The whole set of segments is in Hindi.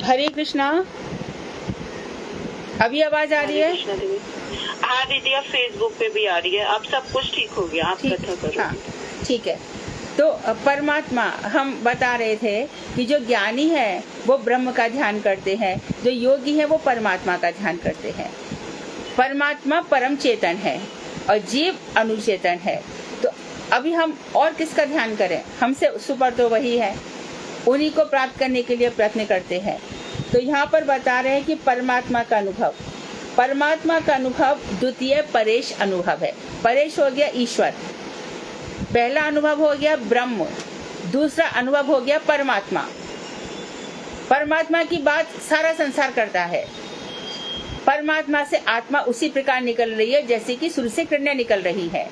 हरे कृष्णा। अभी आवाज आ रही है? कृष्णा देवी। हाँ दीदी, अब फेसबुक पे भी आ रही है। अब सब कुछ ठीक हो गया, आप कथा करो। हाँ ठीक है। तो परमात्मा, हम बता रहे थे कि जो ज्ञानी है वो ब्रह्म का ध्यान करते हैं, जो योगी है वो परमात्मा का ध्यान करते हैं। परमात्मा परम चेतन है और जीव अनुचेतन है। तो अभी हम और किसका ध्यान करें? हमसे सुपर तो वही है, उन्हीं को प्राप्त करने के लिए प्रयत्न करते हैं। तो यहाँ पर बता रहे हैं कि परमात्मा का अनुभव, परमात्मा का अनुभव द्वितीय परेश अनुभव है। परेश हो गया ईश्वर, पहला अनुभव हो गया ब्रह्म, दूसरा अनुभव हो गया परमात्मा। परमात्मा की बात सारा संसार करता है। परमात्मा से आत्मा उसी प्रकार निकल रही है जैसे कि सूर्य से किरणें निकल रही है।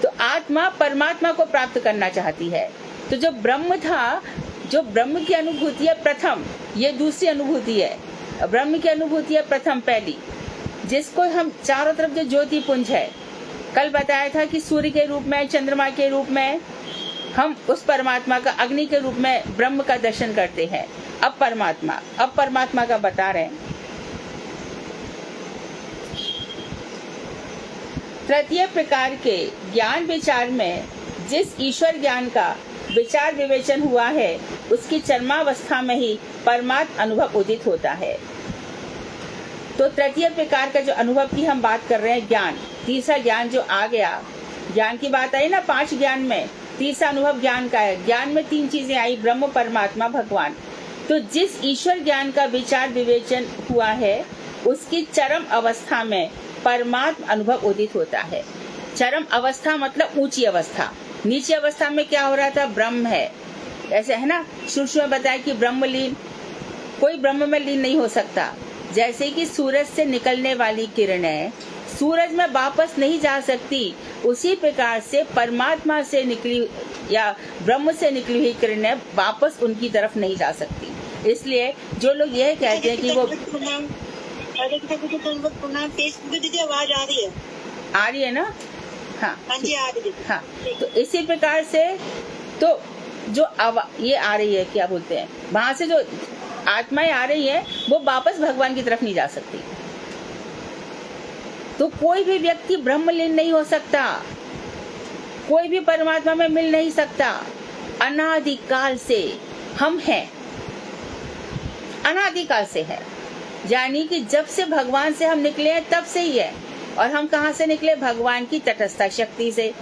तो आत्मा परमात्मा को प्राप्त करना चाहती है। तो जो ब्रह्म था, जो ब्रह्म की अनुभूति है प्रथम, ये दूसरी अनुभूति है। ब्रह्म की अनुभूति है प्रथम, पहली, जिसको हम चारों तरफ जो ज्योति पुंज है, कल बताया था कि सूर्य के रूप में, चंद्रमा के रूप में हम उस परमात्मा का, अग्नि के रूप में ब्रह्म का दर्शन करते हैं। अब परमात्मा का बता रहे हैं। तृतीय प्रकार के ज्ञान विचार में जिस ईश्वर ज्ञान का विचार विवेचन हुआ है, उसकी चरमावस्था में ही परमात्म अनुभव उदित होता है। तो तृतीय प्रकार का जो अनुभव की हम बात कर रहे हैं, ज्ञान, तीसरा ज्ञान जो आ गया, ज्ञान की बात आई ना 5 ज्ञान में, तीसरा अनुभव ज्ञान का है। ज्ञान में 3 चीजें आई, ब्रह्म, परमात्मा, भगवान। तो जिस ईश्वर ज्ञान का विचार विवेचन हुआ है, उसकी चरम अवस्था में परमात्म अनुभव उदित होता है। चरम अवस्था मतलब ऊंची अवस्था। नीची अवस्था में क्या हो रहा था? ब्रह्म है, ऐसे है ना। शुरू में बताया कि ब्रह्मलीन, कोई ब्रह्म में लीन नहीं हो सकता। जैसे कि सूरज से निकलने वाली किरणें सूरज में वापस नहीं जा सकती, उसी प्रकार से परमात्मा से निकली या ब्रह्म से निकली हुई किरणें वापस उनकी तरफ नहीं जा सकती। इसलिए जो लोग यह कहते हैं कि वो दीदी आवाज आ रही है ना, हाँ जी आ रही है। हाँ, तो इसी प्रकार से तो जो ये आ रही है, क्या बोलते हैं, वहां से जो आत्माएं आ रही है वो वापस भगवान की तरफ नहीं जा सकती। तो कोई भी व्यक्ति ब्रह्मलीन नहीं हो सकता, कोई भी परमात्मा में मिल नहीं सकता। अनादिकाल से हम हैं, अनादिकाल से है, यानी कि जब से भगवान से हम निकले हैं तब से ही है। और हम कहाँ से निकले? भगवान की तटस्थ शक्ति से।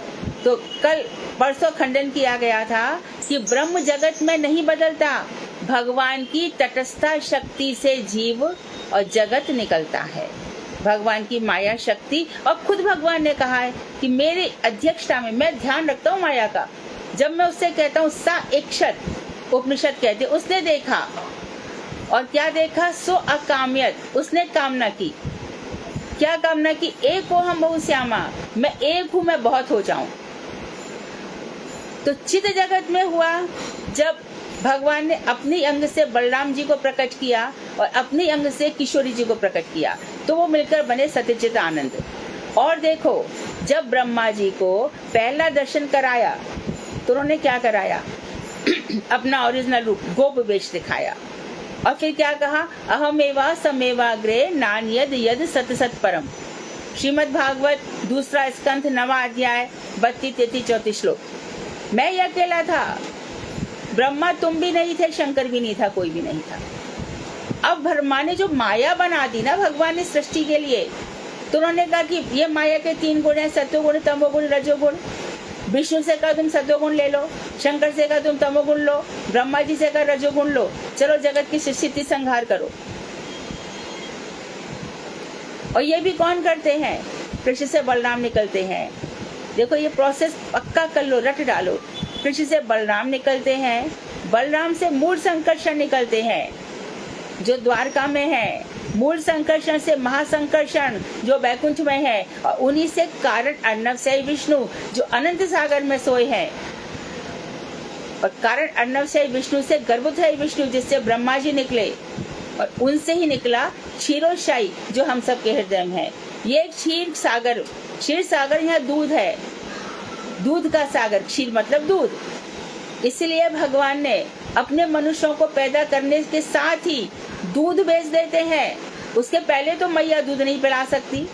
तो कल परसों खंडन किया गया था कि ब्रह्म जगत में नहीं बदलता, भगवान की तटस्थ शक्ति से जीव और जगत निकलता है, भगवान की माया शक्ति। और खुद भगवान ने कहा है कि मेरी अध्यक्षता में मैं ध्यान रखता हूँ माया का। जब मैं उससे कहता हूँ सा इक्षत, उपनिषद कहते, उसने देखा, और क्या देखा? सो अकाम्यत, उसने कामना की। क्या कामना की? एक हो हम बहुश्यामा, मैं एक हूँ, मैं बहुत हो जाऊं। तो चित जगत में हुआ जब भगवान ने अपनी अंग से बलराम जी को प्रकट किया और अपनी अंग से किशोरी जी को प्रकट किया, तो वो मिलकर बने सत्यचित आनंद। और देखो, जब ब्रह्मा जी को पहला दर्शन कराया तो उन्होंने क्या कराया? अपना ओरिजिनल रूप गोप वेश दिखाया। और फिर क्या कहा? अहमेवा समेवाग्रे नान्यद यद सत सत परम। श्रीमद् भागवत दूसरा स्कंध 9वां अध्याय 32, 33, 34 श्लोक। मैं ही अकेला था, ब्रह्मा तुम भी नहीं थे, शंकर भी नहीं था, कोई भी नहीं था। अब ब्रह्मा ने जो माया बना दी ना भगवान ने सृष्टि के लिए, तो उन्होंने कहा कि ये माया के 3 गुण है, सत्वगुण, तमोगुण, रजोगुण। विष्णु से कहा तुम सत्वगुण ले लो, शंकर से कहा तुम तमोगुण लो, ब्रह्मा जी से कहा रजोगुण लो, चलो जगत की स्थिति संहार करो। और ये भी कौन करते हैं? कृष्ण से बलराम निकलते हैं। देखो ये प्रोसेस पक्का कर लो, रट डालो। कृष्ण से बलराम निकलते हैं, बलराम से मूल संकर्षण निकलते हैं जो द्वारका में है, मूल संकर्षण से महासंकर्षण जो वैकुंठ में है, और उन्हीं से कारण अर्णव से विष्णु जो अनंत सागर में सोए हैं, और कारण अर्णव से विष्णु से गर्भोदय विष्णु जिससे ब्रह्मा जी निकले, और उनसे ही निकला क्षीरोशाई जो हम सब के हृदय में है। ये क्षीर सागर, क्षीर सागर यहाँ दूध है, दूध का सागर, क्षीर मतलब दूध। इसलिए भगवान ने अपने मनुष्यों को पैदा करने के साथ ही दूध बेच देते हैं। उसके पहले तो मैया दूध नहीं पिला सकती,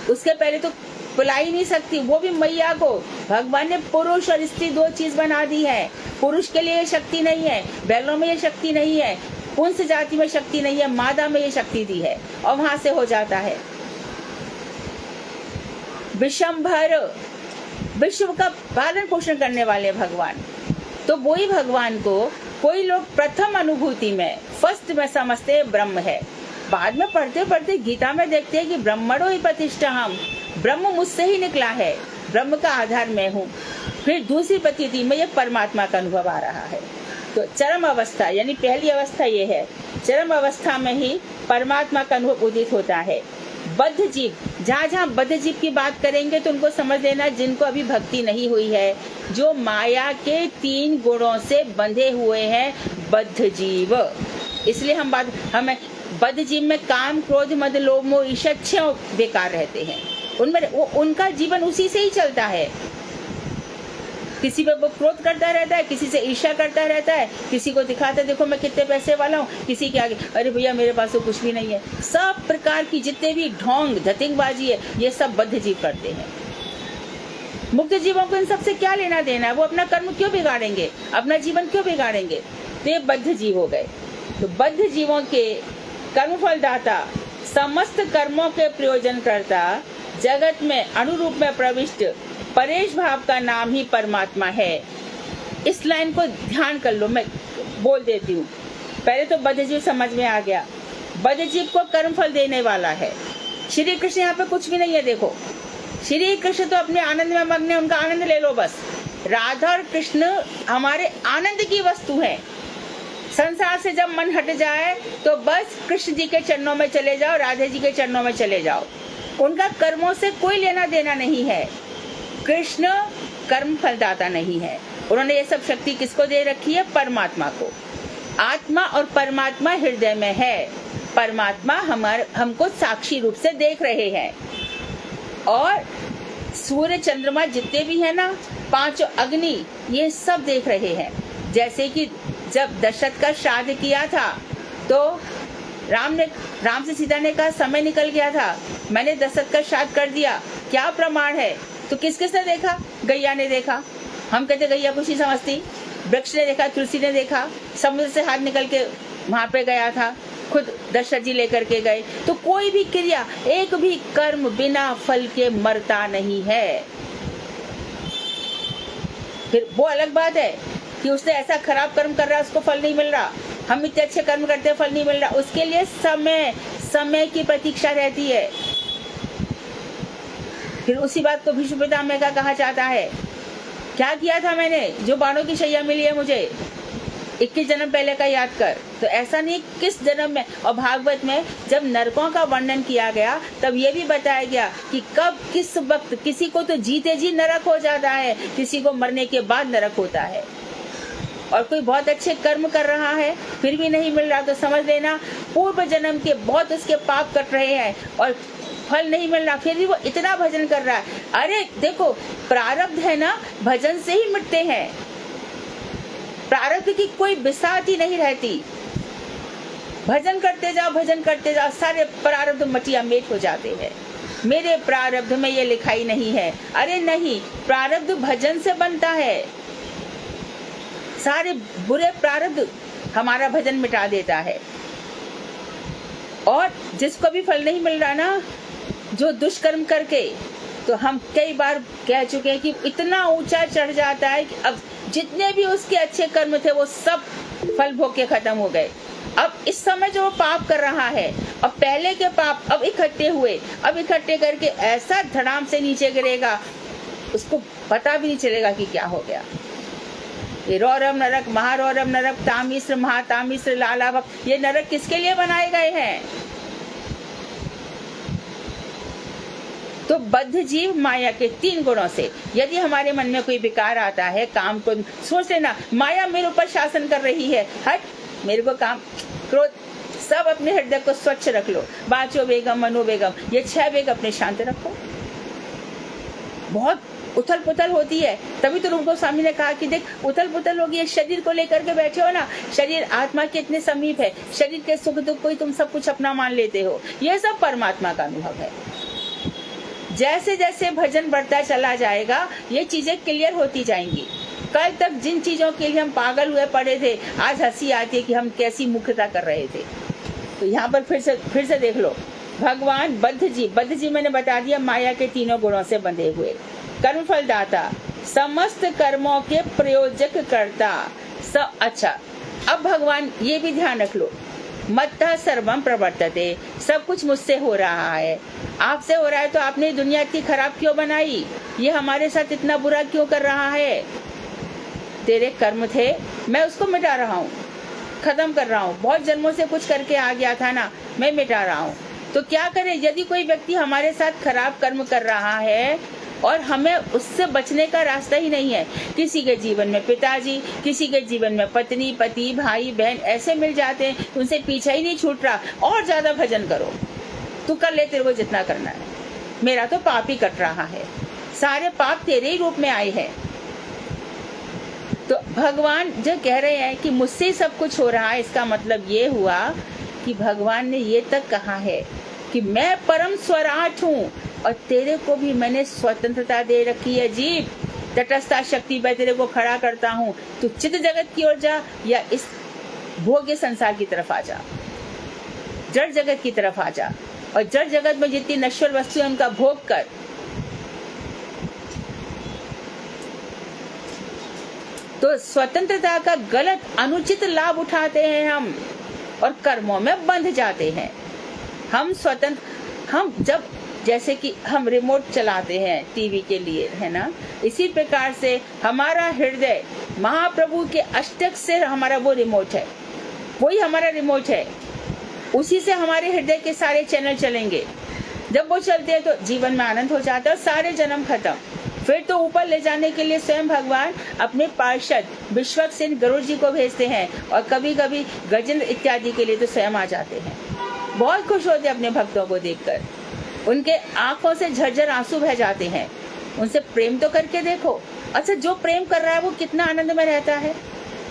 उसके पहले तो पिला ही नहीं सकती। वो भी मैया को भगवान ने पुरुष और स्त्री दो चीज बना दी है। पुरुष के लिए ये शक्ति नहीं है, बैलों में ये शक्ति नहीं है, पुंस जाति में शक्ति नहीं है, मादा में ये शक्ति दी है और वहां से हो जाता है। विशंभर, विश्व का पालन पोषण करने वाले भगवान, तो वही भगवान को कोई लोग प्रथम अनुभूति में फर्स्ट में समझते ब्रह्म है। बाद में पढ़ते पढ़ते गीता में देखते हैं कि ब्रह्मणो ही प्रतिष्ठा, हम ब्रह्म मुझसे ही निकला है, ब्रह्म का आधार मैं हूँ। फिर दूसरी प्रतीति में ये परमात्मा का अनुभव आ रहा है। तो चरम अवस्था यानी पहली अवस्था ये है, चरम अवस्था में ही परमात्मा का अनुभव उदित होता है। बद्ध जीव, जहाँ जहाँ बद्ध जीव की बात करेंगे तो उनको समझ लेना जिनको अभी भक्ति नहीं हुई है, जो माया के 3 गुणों से बंधे हुए हैं, बद्ध जीव। इसलिए हमें बद्ध जीव में काम, क्रोध, मद, लोभ, मोह, ईर्ष्या 6 बेकार रहते हैं। उनमें उनका जीवन उसी से ही चलता है। किसी पे वो क्रोध करता रहता है, किसी से ईर्ष्या करता रहता है, किसी को दिखाता है देखो मैं कितने पैसे वाला हूँ, किसी के आगे अरे भैया मेरे पास तो कुछ भी नहीं है। सब प्रकार की जितने भी ढोंग धतिंगबाजी है ये सब बद्ध जीव करते हैं। मुक्त जीवों को इन सबसे क्या लेना देना है? वो अपना कर्म क्यों बिगाड़ेंगे, अपना जीवन क्यों बिगाड़ेंगे? तो ये बद्ध जीव हो गए। तो बद्ध जीवों के कर्मफल दाता, समस्त कर्मों के प्रयोजन करता, जगत में अनुरूप में प्रविष्ट परेश भाव का नाम ही परमात्मा है। इस लाइन को ध्यान कर लो, मैं बोल देती हूँ। पहले तो बद्ध जीव समझ में आ गया। बद्ध जीव को कर्मफल देने वाला है श्री कृष्ण। यहाँ पे कुछ भी नहीं है। देखो श्री कृष्ण तो अपने आनंद में मग्न है, उनका आनंद ले लो बस। राधा और कृष्ण हमारे आनंद की वस्तु है। संसार से जब मन हट जाए तो बस कृष्ण जी के चरणों में चले जाओ, राधे जी के चरणों में चले जाओ। उनका कर्मों से कोई लेना देना नहीं है। कृष्ण कर्म फलदाता नहीं है। उन्होंने ये सब शक्ति किसको दे रखी है? परमात्मा को। आत्मा और परमात्मा हृदय में है। परमात्मा हमको साक्षी रूप से देख रहे हैं और सूर्य चंद्रमा जितने भी है ना, 5 अग्नि, ये सब देख रहे हैं। जैसे कि जब दशरथ का श्राद्ध किया था तो राम से सीता ने कहा समय निकल गया था, मैंने दशरथ का श्राद्ध कर दिया, क्या प्रमाण है? तो किसने देखा? गैया ने देखा। हम कहते गैया कुछ नहीं समझती। वृक्ष ने देखा, तुलसी ने देखा, समुद्र से हाथ निकल के वहां पे गया था, खुद दशरथ जी लेकर के गए। तो कोई भी क्रिया, एक भी कर्म बिना फल के मरता नहीं है। फिर वो अलग बात है कि उसने ऐसा खराब कर्म कर रहा है, उसको फल नहीं मिल रहा। हम इतने अच्छे कर्म करते हैं, फल नहीं मिल रहा। उसके लिए समय की प्रतीक्षा रहती है। फिर उसी बात को भीष्म पितामह का कहा जाता है, क्या किया था मैंने, जो बाणों की शैया मिली है मुझे, 21 जन्म पहले का याद कर। तो ऐसा नहीं किस जन्म में। और भागवत में जब नरकों का वर्णन किया गया तब ये भी बताया गया कि कब किस वक्त किसी को तो जीते जी नरक हो जाता है, किसी को मरने के बाद नरक होता है। और कोई बहुत अच्छे कर्म कर रहा है फिर भी नहीं मिल रहा तो समझ लेना पूर्व जन्म के बहुत उसके पाप कट रहे हैं और फल नहीं मिल रहा, फिर भी वो इतना भजन कर रहा है। अरे देखो प्रारब्ध है ना, भजन से ही मिटते हैं। प्रारब्ध की कोई बिसात ही नहीं रहती। भजन करते जाओ, भजन करते जाओ, सारे प्रारब्ध मटिया मेट हो जाते हैं। मेरे प्रारब्ध में ये लिखाई नहीं है। अरे नहीं, प्रारब्ध भजन से बनता है। सारे बुरे प्रारब्ध हमारा भजन मिटा देता है। और जिसको भी फल नहीं मिल रहा ना, जो दुष्कर्म करके, तो हम कई बार कह चुके हैं कि इतना ऊंचा चढ़ जाता है कि अब जितने भी उसके अच्छे कर्म थे वो सब फल भोग के खत्म हो गए। अब इस समय जो वो पाप कर रहा है और पहले के पाप अब इकट्ठे हुए, अब इकट्ठे करके ऐसा धड़ाम से नीचे गिरेगा, उसको पता भी नहीं चलेगा कि क्या हो गया। ये रौरव नरक, महारौरव नरक, तामिश्र, महातामिश्र, लालावक, ये नरक किसके लिए बनाए गए हैं? तो बद्ध जीव माया के 3 गुणों से, यदि हमारे मन में कोई विकार आता है, काम को सोच लेना माया मेरे ऊपर शासन कर रही है, हट मेरे को काम, क्रोध, सब अपने हृदय को स्वच्छ रख लो। वाचो वेगम, मनो वेगम, ये 6 वेग अपने शांत रखो। बहुत उथल पुथल होती है। तभी तो रूप गोस्वामी ने कहा कि देख उथल पुथल होगी, ये शरीर को लेकर के बैठे हो ना, शरीर आत्मा के इतने समीप है, शरीर के सुख दुख को ही तुम सब कुछ अपना मान लेते हो। ये सब परमात्मा का अनुभव है। जैसे जैसे भजन बढ़ता चला जाएगा ये चीजें क्लियर होती जाएंगी। कल तक जिन चीजों के लिए हम पागल हुए पड़े थे, आज हंसी आती है कि हम कैसी मूर्खता कर रहे थे। तो यहाँ पर फिर से देख लो, भगवान बद्ध जी मैंने बता दिया, माया के तीनों गुणों से बंधे हुए, कर्मफल दाता, समस्त कर्मों के प्रयोजक करता। अच्छा, अब भगवान ये भी ध्यान रख लो, मत्तः सर्वम प्रवर्तते, सब कुछ मुझसे हो रहा है, आपसे हो रहा है, तो आपने दुनिया इतनी खराब क्यों बनाई, ये हमारे साथ इतना बुरा क्यों कर रहा है। तेरे कर्म थे, मैं उसको मिटा रहा हूँ, खत्म कर रहा हूँ। बहुत जन्मों से कुछ करके आ गया था ना, मैं मिटा रहा हूँ। तो क्या करें, यदि कोई व्यक्ति हमारे साथ खराब कर्म कर रहा है और हमें उससे बचने का रास्ता ही नहीं है, किसी के जीवन में पिताजी, किसी के जीवन में पत्नी, पति, भाई, बहन ऐसे मिल जाते हैं, उनसे पीछा ही नहीं छूट रहा, और ज्यादा भजन करो, तू कर ले, तेरे को जितना करना है, मेरा तो पाप ही कट रहा है, सारे पाप तेरे ही रूप में आए हैं। तो भगवान जो कह रहे हैं कि मुझसे सब कुछ हो रहा है, इसका मतलब ये हुआ कि भगवान ने ये तक कहा है कि मैं परम स्वराट हूँ और तेरे को भी मैंने स्वतंत्रता दे रखी है। जीव तटस्था शक्ति पर तेरे को खड़ा करता हूँ, तू चित्त जगत की ओर जा या इस भोग्य संसार की तरफ आ जा, जड़ जगत की तरफ आ जा, और जड़ जगत में जितनी नश्वर वस्तु है उनका भोग कर। तो स्वतंत्रता का गलत अनुचित लाभ उठाते हैं हम और कर्मों में बंध जाते हैं। हम स्वतंत्र, हम जब जैसे कि हम रिमोट चलाते हैं टीवी के लिए, है ना, इसी प्रकार से हमारा हृदय महाप्रभु के अष्टक से हमारा वो रिमोट है, वही हमारा रिमोट है, उसी से हमारे हृदय के सारे चैनल चलेंगे। जब वो चलते हैं तो जीवन में आनंद हो जाता है, सारे जन्म खत्म। फिर तो ऊपर ले जाने के लिए स्वयं भगवान अपने पार्षद विश्वक्सेन गरुड़ जी को भेजते हैं, और कभी कभी गजेंद्र इत्यादि के लिए तो स्वयं आ जाते हैं। बहुत खुश होते हैं अपने भक्तों को देखकर, उनके आंखों से झरझर आंसू बह जाते हैं। उनसे प्रेम तो करके देखो। अच्छा, जो प्रेम कर रहा है वो कितना आनंद में रहता है,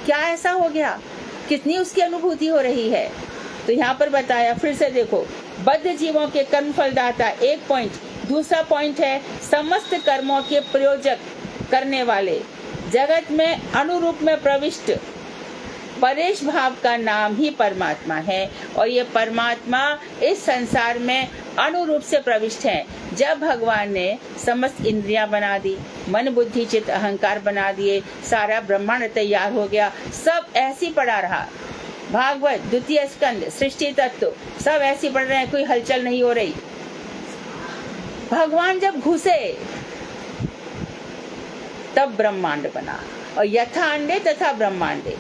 क्या ऐसा हो गया, कितनी उसकी अनुभूति हो रही है। तो यहाँ पर बताया, फिर से देखो, बद्ध जीवों के कर्म फलदाता, एक पॉइंट। दूसरा पॉइंट है समस्त कर्मों के प्रयोजक करने वाले, जगत में अनुरूप में प्रविष्ट, परेश भाव का नाम ही परमात्मा है। और ये परमात्मा इस संसार में अनुरूप से प्रविष्ट है। जब भगवान ने समस्त इंद्रियां बना दी, मन बुद्धि चित्त अहंकार बना दिए, सारा ब्रह्मांड तैयार हो गया, सब ऐसी पड़ा रहा। भागवत द्वितीय स्कंद, सृष्टि तत्व सब ऐसी पढ़ रहे हैं, कोई हलचल नहीं हो रही। भगवान जब घुसे तब ब्रह्मांड बना, और यथा अंडे तथा ब्रह्मांडे।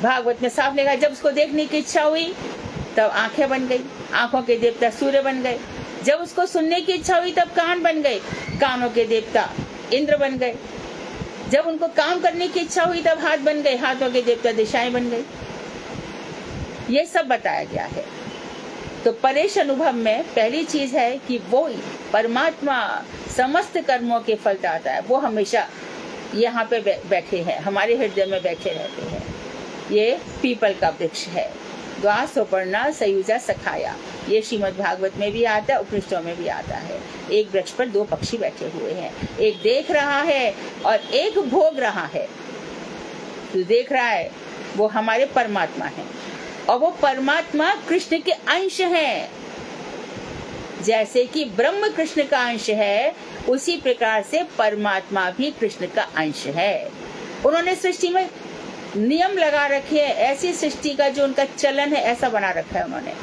भागवत में साफ लिखा है, जब उसको देखने की इच्छा हुई तब आंखें बन गई, आंखों के देवता सूर्य बन गए। जब उसको सुनने की इच्छा हुई तब कान बन गए, कानों के देवता इंद्र बन गए। जब उनको काम करने की इच्छा हुई तब हाथ बन गए, हाथों के देवता दिशाएं बन गई। ये सब बताया गया है। तो परेश अनुभव में पहली चीज है कि वो परमात्मा समस्त कर्मों के फलदाता है, वो हमेशा यहाँ पे बैठे हैं, हमारे हृदय में बैठे रहते हैं। ये पीपल का वृक्ष है, द्वास सोपर्णा सयुजा सखाया, ये श्रीमद् भागवत में भी आता है, उपनिषदों में भी आता है। एक वृक्ष पर दो पक्षी बैठे हुए हैं, एक देख रहा है और एक भोग रहा है। जो देख रहा है वो हमारे परमात्मा है, और वो परमात्मा कृष्ण के अंश है। जैसे कि ब्रह्म कृष्ण का अंश है, उसी प्रकार से परमात्मा भी कृष्ण का अंश है। उन्होंने सृष्टि में नियम लगा रखे हैं, ऐसी सृष्टि का जो उनका चलन है ऐसा बना रखा है उन्होंने।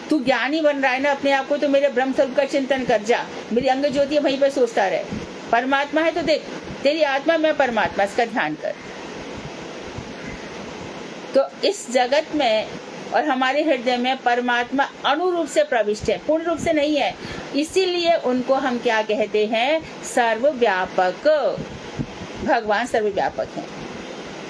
तू ज्ञानी बन रहा है ना अपने आप को, तो मेरे ब्रह्म स्वरूप का चिंतन कर जा, मेरी अंग ज्योति वहीं पर सोचता रहे। परमात्मा है तो देख, तेरी आत्मा मैं परमात्मा, इसका ध्यान कर। तो इस जगत में और हमारे हृदय में परमात्मा अनुरूप से प्रविष्ट है, पूर्ण रूप से नहीं है। इसीलिए उनको हम क्या कहते हैं, सर्वव्यापक। भगवान सर्वव्यापक हैं।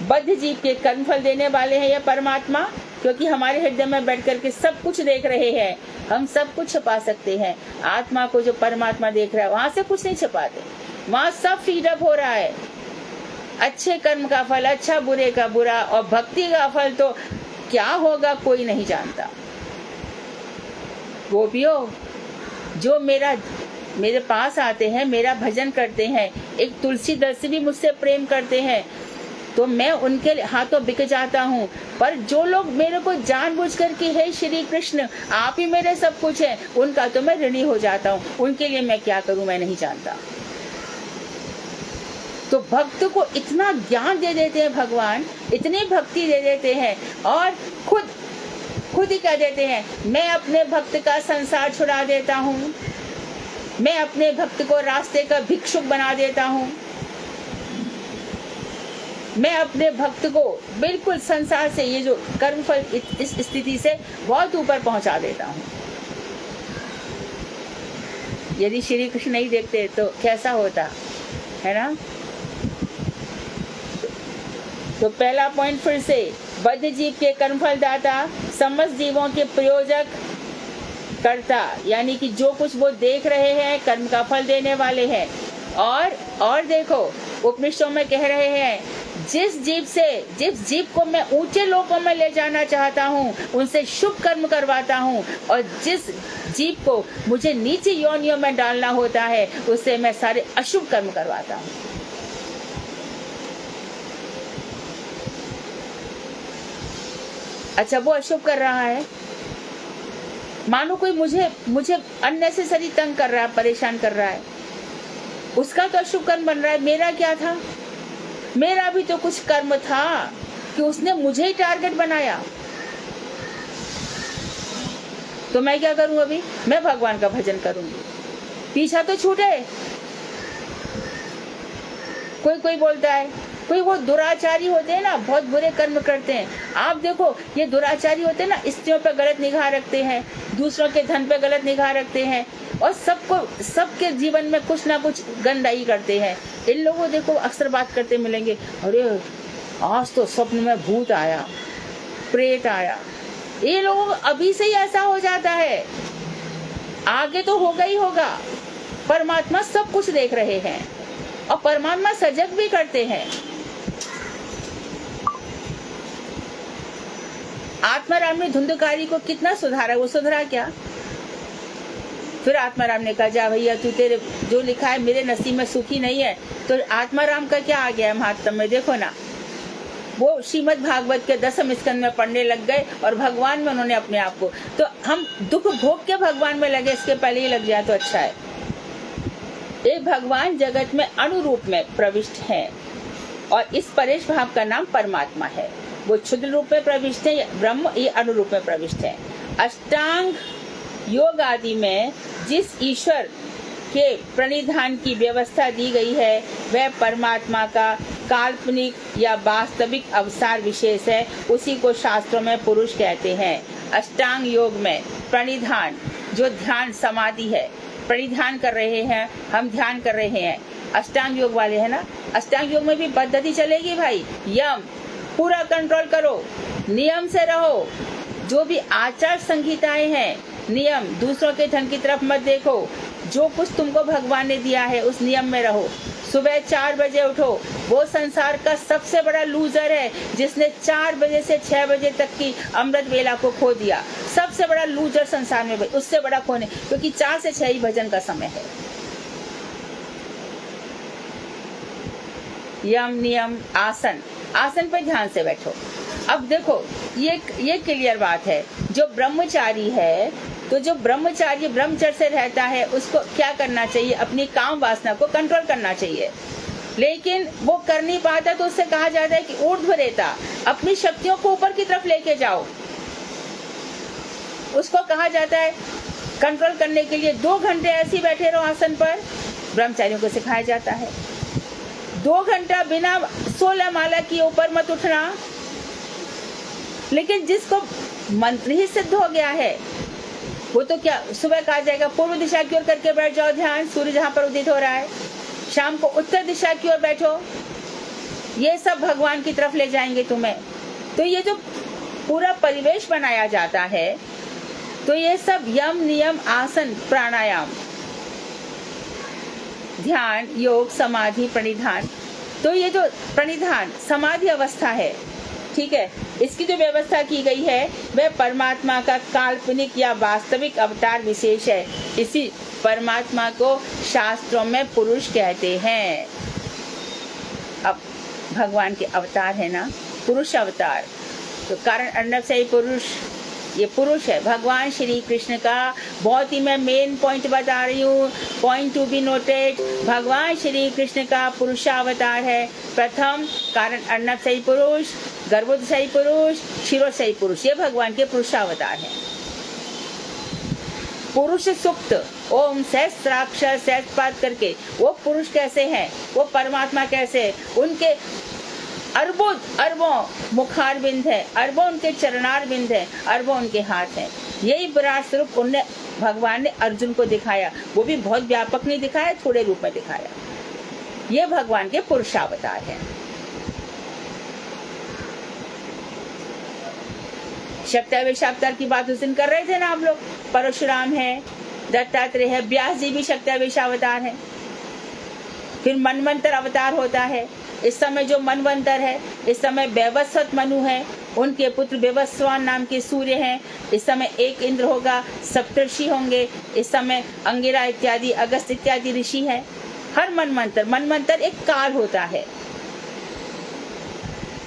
बद्ध जीव के कर्मफल देने वाले हैं यह परमात्मा, क्योंकि हमारे हृदय में बैठ करके सब कुछ देख रहे हैं। हम सब कुछ छिपा सकते हैं। आत्मा को जो परमात्मा देख रहा है वहां से कुछ नहीं छिपाते, वहां सब फीडअप हो रहा है। अच्छे कर्म का फल अच्छा, बुरे का बुरा, और भक्ति का फल तो क्या होगा कोई नहीं जानता। गोपियों, जो मेरे पास आते हैं, मेरा भजन करते हैं, एक तुलसीदास भी मुझसे प्रेम करते हैं, तो मैं उनके हाथों बिक जाता हूँ। पर जो लोग मेरे को जानबूझ कर के हे श्री कृष्ण आप ही मेरे सब कुछ है, उनका तो मैं ऋणी हो जाता हूँ। उनके लिए मैं क्या करूँ मैं नहीं जानता। तो भक्त को इतना ज्ञान दे देते हैं भगवान, इतनी भक्ति दे देते हैं, और खुद ही कह देते हैं मैं अपने भक्त का संसार छुड़ा देता हूँ, मैं अपने भक्त को रास्ते का भिक्षुक बना देता हूँ, मैं अपने भक्त को बिल्कुल संसार से, ये जो कर्मफल इस स्थिति से बहुत ऊपर पहुंचा देता हूँ। यदि श्री कृष्ण नहीं देखते तो कैसा होता है ना। तो पहला पॉइंट फिर से, बद्ध जीव के कर्मफल दाता, समस्त जीवों के प्रयोजक कर्ता, यानी कि जो कुछ वो देख रहे हैं कर्म का फल देने वाले हैं। और देखो उपनिषदों में कह रहे हैं जिस जीव को मैं ऊंचे लोकों में ले जाना चाहता हूँ उनसे शुभ कर्म करवाता हूँ, और जिस जीव को मुझे नीचे योनियों में डालना होता है उससे मैं सारे अशुभ कर्म करवाता हूँ। अच्छा, वो अशुभ कर रहा है, मानो कोई मुझे अननेसेसरी तंग कर रहा है, परेशान कर रहा है, उसका तो अशुभ कर्म बन रहा है। मेरा क्या था? मेरा भी तो कुछ कर्म था कि उसने मुझे ही टारगेट बनाया। तो मैं क्या करूं? अभी मैं भगवान का भजन करूंगी, पीछा तो छूटे। कोई बोलता है, कोई वो दुराचारी होते हैं ना, बहुत बुरे कर्म करते हैं। आप देखो ये दुराचारी होते हैं ना, स्त्रियों पे गलत निगाह रखते हैं, दूसरों के धन पे गलत निगाह रखते हैं, और सबके जीवन में कुछ ना कुछ गंदाई करते हैं। इन लोगों देखो अक्सर बात करते मिलेंगे, अरे आज तो स्वप्न में भूत आया, प्रेत आया। ये लोगों को अभी से ही ऐसा हो जाता है, आगे तो होगा ही होगा। परमात्मा सब कुछ देख रहे हैं और परमात्मा सजग भी करते हैं। आत्माराम ने धुंधकारी को कितना सुधारा, वो सुधरा क्या? फिर आत्माराम ने कहा जा भैया तू, तेरे जो लिखा है मेरे नसीब में सुखी नहीं है। तो आत्माराम का क्या आ गया महात्म में, देखो ना, वो श्रीमद् भागवत के 10वें स्कंद में पढ़ने लग गए और भगवान में उन्होंने अपने आप को, तो हम दुख भोग के भगवान में लगे, इसके पहले ही लग जाए तो अच्छा है। ये भगवान जगत में अणुरूप में प्रविष्ट है और इस परेश भाव का नाम परमात्मा है। वो क्षुद्र रूप में प्रविष्ट है, ब्रह्म ये अणुरूप में प्रविष्ट है। अष्टांग योग आदि में जिस ईश्वर के प्रणिधान की व्यवस्था दी गई है वह परमात्मा का काल्पनिक या वास्तविक अवतार विशेष है, उसी को शास्त्रों में पुरुष कहते हैं। अष्टांग योग में प्रणिधान जो ध्यान समाधि है, प्रणिधान कर रहे हैं हम, ध्यान कर रहे हैं, अष्टांग योग वाले है ना। अष्टांग योग में भी पद्धति चलेगी भाई, यम पूरा कंट्रोल करो, नियम से रहो, जो भी आचार संहिताएं हैं नियम, दूसरों के धन की तरफ मत देखो, जो कुछ तुमको भगवान ने दिया है उस नियम में रहो। सुबह 4 बजे उठो, वो संसार का सबसे बड़ा लूजर है जिसने 4 बजे से 6 बजे तक की अमृत वेला को खो दिया। सबसे बड़ा लूजर संसार में, उससे बड़ा खोने, क्योंकि 4 से 6 ही भजन का समय है। यम नियम आसन, आसन पर ध्यान से बैठो। अब देखो ये क्लियर बात है, जो ब्रह्मचारी है, तो जो ब्रह्मचारी ब्रह्मचर्य से रहता है उसको क्या करना चाहिए? अपनी काम वासना को कंट्रोल करना चाहिए, लेकिन वो कर नहीं पाता तो उससे कहा जाता है कि ऊर्ध्वरेता, अपनी शक्तियों को ऊपर की तरफ लेके जाओ। उसको कहा जाता है कंट्रोल करने के लिए 2 घंटे ऐसे ही बैठे रहो आसन पर, ब्रह्मचारियों को सिखाया जाता है। 2 घंटा बिना 16 माला के ऊपर मत उठना। लेकिन जिसको मंत्र ही सिद्ध हो गया है वो तो क्या, सुबह कहा जाएगा पूर्व दिशा की ओर करके बैठ जाओ ध्यान, सूर्य जहाँ पर उदित हो रहा है, शाम को उत्तर दिशा की ओर बैठो, ये सब भगवान की तरफ ले जाएंगे तुम्हें। तो ये जो पूरा परिवेश बनाया जाता है, तो ये सब यम नियम आसन प्राणायाम ध्यान योग समाधि प्रणिधान, तो ये जो प्रणिधान समाधि अवस्था है, ठीक है, इसकी जो व्यवस्था की गई है वह परमात्मा का काल्पनिक या वास्तविक अवतार विशेष है। इसी परमात्मा को शास्त्रों में पुरुष कहते हैं। अब भगवान के अवतार है ना, पुरुष अवतार, तो कारण अर्णव से ही पुरुष, ये पुरुष है। भगवान श्री कृष्ण का बहुत ही मैं मेन पॉइंट बता रही हूँ, पॉइंट टू बी नोटेड। भगवान श्री कृष्ण का पुरुषावतार है। प्रथम कारण अर्णव से ही पुरुष, गर्भोद से ही पुरुष, क्षीरो से ही पुरुष, ये भगवान के पुरुषावतार है। पुरुष सुक्त ओम सहस्त्राक्षर सहस्त्रपाद करके वो पुरुष कैसे हैं, वो परमात्मा कैसे है, उनके अरबों मुखारबिंद है, अरबों उनके चरणारबिंद है, अरबों उनके हाथ हैं। यही विराट स्वरूप उनने भगवान ने अर्जुन को दिखाया, वो भी बहुत व्यापक नहीं दिखाया, थोड़े रूप में दिखाया। ये भगवान के पुरुषावतार हैं। शक्त्यावेशावतार की बात उस दिन कर रहे थे ना आप लोग। परशुराम है, दत्तात्रेय है, व्यास जी भी शक्त्यावेशावतार है। फिर मनवंतर अवतार होता है। इस समय जो मनवंतर है, इस समय वैवस्वत मनु है, उनके पुत्र वैवस्वान नाम के सूर्य हैं। इस समय एक इंद्र होगा, सप्तर्षि होंगे। इस समय अंगिरा इत्यादि अगस्त इत्यादि ऋषि हैं। हर मनवंतर एक काल होता है।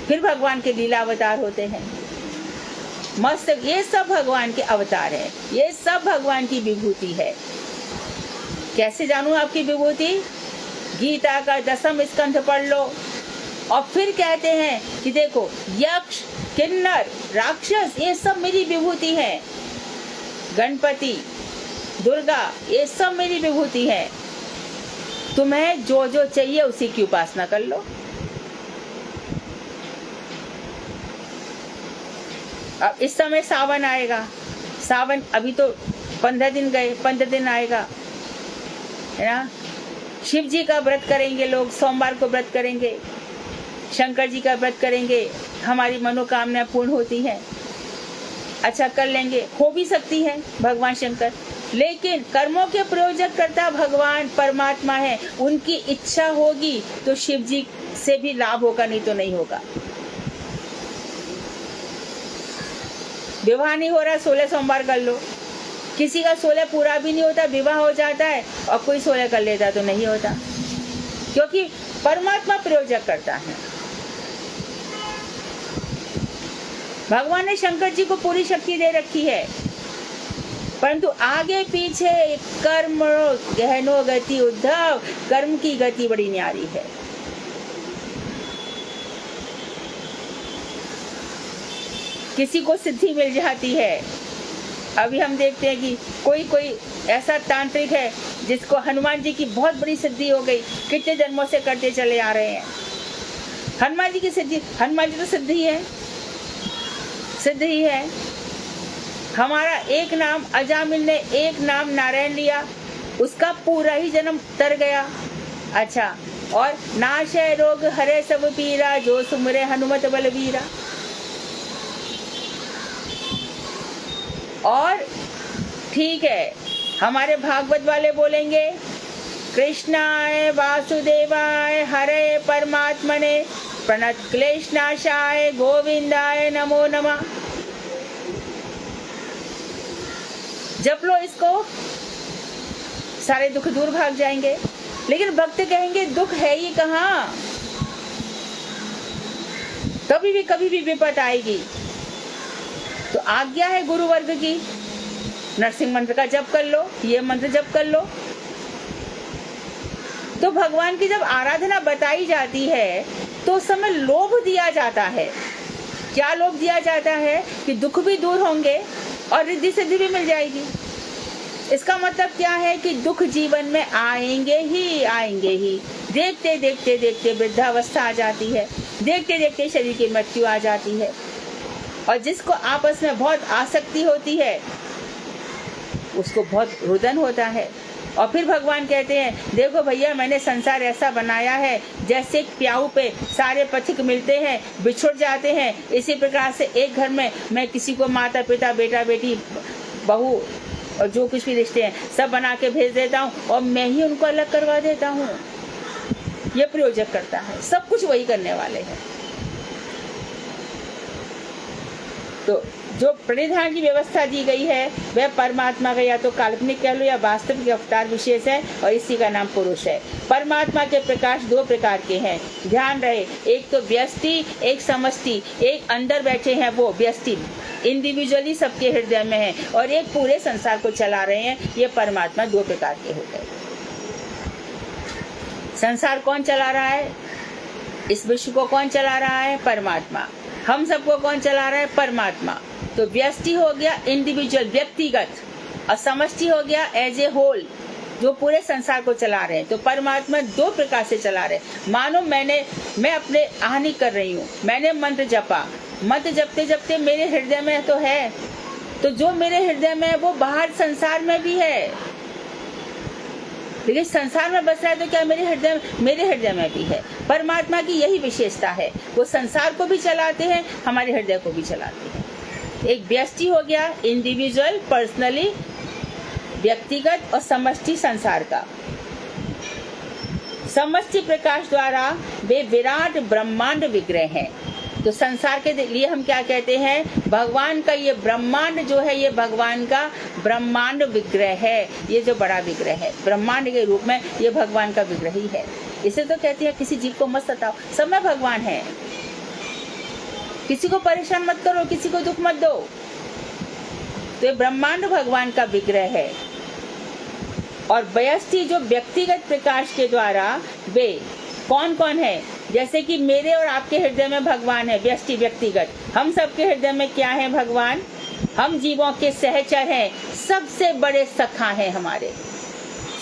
फिर भगवान के लीला अवतार होते हैं। मस्त, ये सब भगवान के अवतार है, ये सब भगवान की विभूति है। कैसे जानूं आपकी विभूति? गीता का 10वां स्कंध पढ़ लो। और फिर कहते हैं कि देखो, यक्ष किन्नर राक्षस ये सब मेरी विभूति है, गणपति दुर्गा ये सब मेरी विभूति है। तुम्हें जो जो चाहिए उसी की उपासना कर लो। अब इस समय सावन आएगा, सावन अभी तो 15 दिन गए, 15 दिन आएगा, है ना। शिव जी का व्रत करेंगे लोग, सोमवार को व्रत करेंगे, शंकर जी का व्रत करेंगे, हमारी मनोकामना पूर्ण होती है। अच्छा कर लेंगे, हो भी सकती है भगवान शंकर, लेकिन कर्मों के प्रयोजक करता भगवान परमात्मा है। उनकी इच्छा होगी तो शिव जी से भी लाभ होगा, नहीं तो नहीं होगा। विवाह नहीं हो रहा, 16 सोमवार कर लो। किसी का 16 पूरा भी नहीं होता, विवाह हो जाता है, और कोई 16 कर लेता तो नहीं होता, क्योंकि परमात्मा प्रयोजक करता है। भगवान ने शंकर जी को पूरी शक्ति दे रखी है, परंतु आगे पीछे कर्म गहनो गति उद्धव, कर्म की गति बड़ी न्यारी है। किसी को सिद्धि मिल जाती है। अभी हम देखते हैं कि कोई ऐसा तांत्रिक है जिसको हनुमान जी की बहुत बड़ी सिद्धि हो गई, कितने जन्मों से करते चले आ रहे हैं। हनुमान जी की सिद्धि, हनुमान जी तो सिद्ध ही है। हमारा एक नाम अजामिल ने एक नाम नारायण लिया, उसका पूरा ही जन्म तर गया। अच्छा, और नाश है रोग हरे सब पीरा, जो सुमरे हनुमत बलवीरा। और ठीक है, हमारे भागवत वाले बोलेंगे कृष्णाय वासुदेवाय हरे परमात्मने प्रणत क्लेशनाशाय गोविंदाय नमो नमः। जप लो इसको, सारे दुख दूर भाग जाएंगे। लेकिन भक्त कहेंगे दुख है ही कहाँ, कभी भी विपत आएगी। तो आज्ञा है गुरु वर्ग की, नरसिंह मंत्र का जप कर लो, ये मंत्र जप कर लो। तो भगवान की जब आराधना बताई जाती है तो उस समय लोभ दिया जाता है। क्या लोभ दिया जाता है? कि दुख भी दूर होंगे और रिद्धि सिद्धि भी मिल जाएगी। इसका मतलब क्या है? कि दुख जीवन में आएंगे ही। देखते देखते वृद्धावस्था आ जाती है, देखते देखते शरीर की मृत्यु आ जाती है। और जिसको आपस में बहुत आसक्ति होती है उसको बहुत रुदन होता है। और फिर भगवान कहते हैं, देखो भैया मैंने संसार ऐसा बनाया है जैसे एक प्याऊ पे सारे पथिक मिलते हैं, बिछुड़ जाते हैं, इसी प्रकार से एक घर में मैं किसी को माता पिता बेटा बेटी बहू और जो कुछ भी रिश्ते हैं सब बना के भेज देता हूँ और मैं ही उनको अलग करवा देता हूँ। ये प्रयोजक करता है, सब कुछ वही करने वाले हैं। तो जो प्रणिधान की व्यवस्था दी गई है वह परमात्मा का या तो काल्पनिक कह लो या वास्तविक अवतार विशेष है और इसी का नाम पुरुष है। परमात्मा के प्रकाश दो प्रकार के हैं, ध्यान रहे, एक तो व्यष्टि, एक समष्टि। एक अंदर बैठे हैं वो व्यष्टि, इंडिविजुअली सबके हृदय में है, और एक पूरे संसार को चला रहे हैं। ये परमात्मा दो प्रकार के हो गए। संसार कौन चला रहा है? इस विश्व को कौन चला रहा है? परमात्मा। हम सबको कौन चला रहा है? परमात्मा। तो व्यष्टि हो गया इंडिविजुअल, व्यक्तिगत, और समष्टि हो गया एज ए होल, जो पूरे संसार को चला रहे हैं। तो परमात्मा दो प्रकार से चला रहे हैं। मानो मैं अपने हानि कर रही हूँ, मैंने मंत्र जपा, मंत्र जपते जपते मेरे हृदय में तो है, तो जो मेरे हृदय में है वो बाहर संसार में भी है, लेकिन संसार में बस रहा है तो क्या मेरे हृदय में भी है। परमात्मा की यही विशेषता है, वो संसार को भी चलाते हैं, हमारे हृदय को भी चलाते हैं। एक व्यष्टि हो गया इंडिविजुअल, पर्सनली, व्यक्तिगत, और समष्टि संसार का। समष्टि प्रकाश द्वारा वे विराट ब्रह्मांड विग्रह हैं। तो संसार के लिए हम क्या कहते हैं? भगवान का ये ब्रह्मांड जो है, ये भगवान का ब्रह्मांड विग्रह है। ये जो बड़ा विग्रह है ब्रह्मांड के रूप में, ये भगवान का विग्रह ही है। इसे तो कहते हैं किसी जीव को मत सताओ, सब में भगवान है, किसी को परेशान मत करो, किसी को दुख मत दो। तो ये ब्रह्मांड भगवान का विग्रह है। और व्यष्टि जो व्यक्तिगत प्रकाश के द्वारा वे कौन कौन है? जैसे कि मेरे और आपके हृदय में भगवान है, व्यष्टि व्यक्तिगत। हम सबके हृदय में क्या है? भगवान। हम जीवों के सहचर हैं, सबसे बड़े सखा हैं, हमारे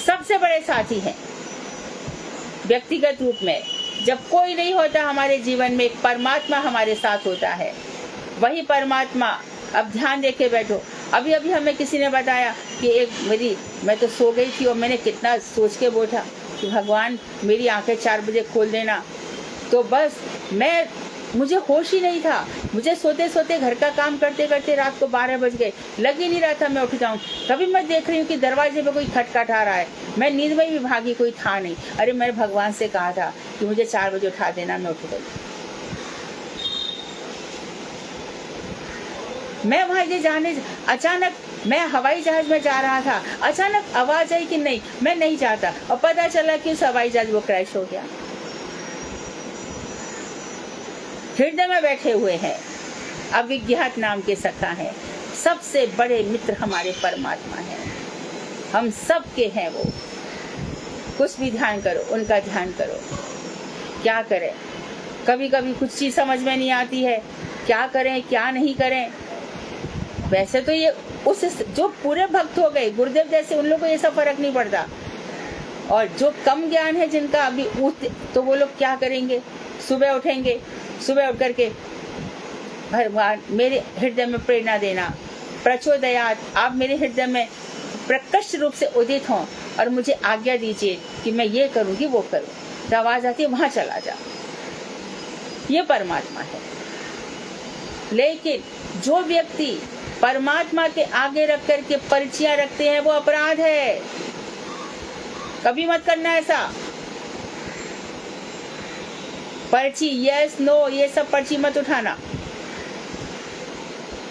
सबसे बड़े साथी हैं व्यक्तिगत रूप में। जब कोई नहीं होता हमारे जीवन में, एक परमात्मा हमारे साथ होता है, वही परमात्मा। अब ध्यान देके बैठो, अभी अभी हमें किसी ने बताया कि मैं तो सो गई थी और मैंने कितना सोच के बैठा कि भगवान मेरी आंखें 4 बजे खोल देना, तो बस मुझे होश ही नहीं था। मुझे सोते सोते घर का काम करते करते रात को 12 बज गए, लग ही नहीं रहा था मैं उठ जाऊं। तभी मैं देख रही हूँ कि दरवाजे पे कोई खटखटा रहा है। मैं नींद में ही भागी, कोई था नहीं। अरे मैंने भगवान से कहा था कि मुझे 4 बजे उठा देना, मैं उठ गई। मैं वहाँ ये जाने, अचानक मैं हवाई जहाज में जा रहा था, अचानक आवाज आई कि नहीं, मैं नहीं जाता, और पता चला कि उस हवाई जहाज वो क्रैश हो गया। हृदय में बैठे हुए हैं, अविज्ञात नाम के सखा हैं। सबसे बड़े मित्र हमारे परमात्मा हैं, हम सब के हैं वो। कुछ भी ध्यान करो, उनका ध्यान करो। क्या करें? कभी कभी कुछ चीज समझ में नहीं आती है, क्या करें क्या नहीं करें। वैसे तो ये जो पूरे भक्त हो गए गुरुदेव जैसे, उन लोगों को ये सब फर्क नहीं पड़ता। और जो कम ज्ञान है जिनका अभी तो वो लोग क्या करेंगे? सुबह उठेंगे, सुबह उठ करके भगवान मेरे हृदय में प्रेरणा देना, प्रचोदयात, आप मेरे हृदय में प्रकट रूप से उदित हों और मुझे आज्ञा दीजिए कि मैं ये करूँगी वो करूँ। तो आवाज आती है वहां चला जा, ये परमात्मा है। लेकिन जो व्यक्ति परमात्मा के आगे रख करके परिचय रखते हैं वो अपराध है, कभी मत करना ऐसा। पर्ची यस नो ये सब पर्ची मत उठाना।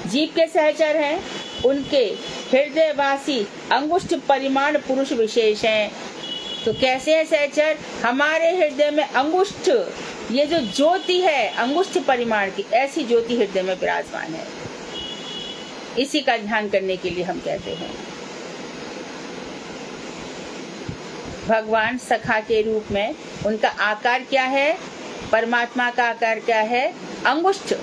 जीव के सहचर हैं, उनके हृदयवासी अंगुष्ठ परिमाण पुरुष विशेष हैं। तो कैसे है सहचर? हमारे हृदय में अंगुष्ठ, ये जो ज्योति है अंगुष्ठ परिमाण की, ऐसी ज्योति हृदय में विराजमान है। इसी का ध्यान करने के लिए हम कहते हैं भगवान सखा के रूप में। उनका आकार क्या है? परमात्मा का आकार क्या है? अंगुष्ठ।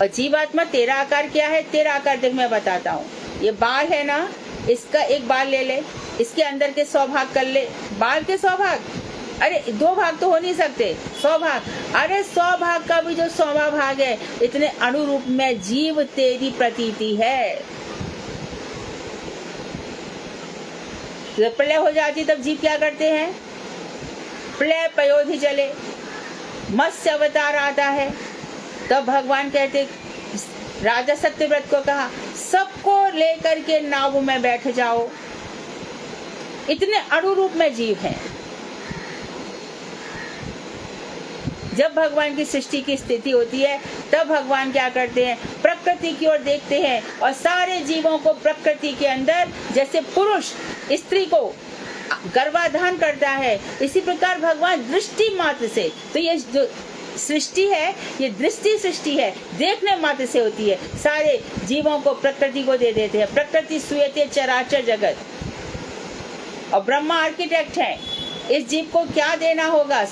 और जीवात्मा तेरा आकार क्या है? तेरा आकार देख मैं बताता हूँ। ये बाल है ना, इसका एक बाल ले ले, इसके अंदर के 100 भाग कर ले। बाल के 100 भाग, अरे 2 भाग तो हो नहीं सकते, 100 भाग। अरे 100 भाग का भी जो 100वां भाग है, इतने अनुरूप में जीव तेरी प्रतीति है। जब प्रलय हो जाती तब जीव क्या करते हैं? प्रलय पयोधि जले, मत्स्य अवतार आता है। तब भगवान कहते, राजा सत्यव्रत को कहा, सबको लेकर के नाव में बैठ जाओ। इतने अणु रूप में जीव हैं। जब भगवान की सृष्टि की स्थिति होती है तब भगवान क्या करते हैं? प्रकृति की ओर देखते हैं और सारे जीवों को प्रकृति के अंदर, जैसे पुरुष स्त्री को गर्भाधान करता है, इसी प्रकार भगवान दृष्टि मात्र से, तो ये जो सृष्टि है ये दृष्टि सृष्टि है, देखने मात्र से होती है। सारे जीवों को प्रकृति को दे देते हैं। प्रकृति सुयते चराचर जगत, और ब्रह्मा आर्किटेक्ट है। इस जीव को क्या देना होगा,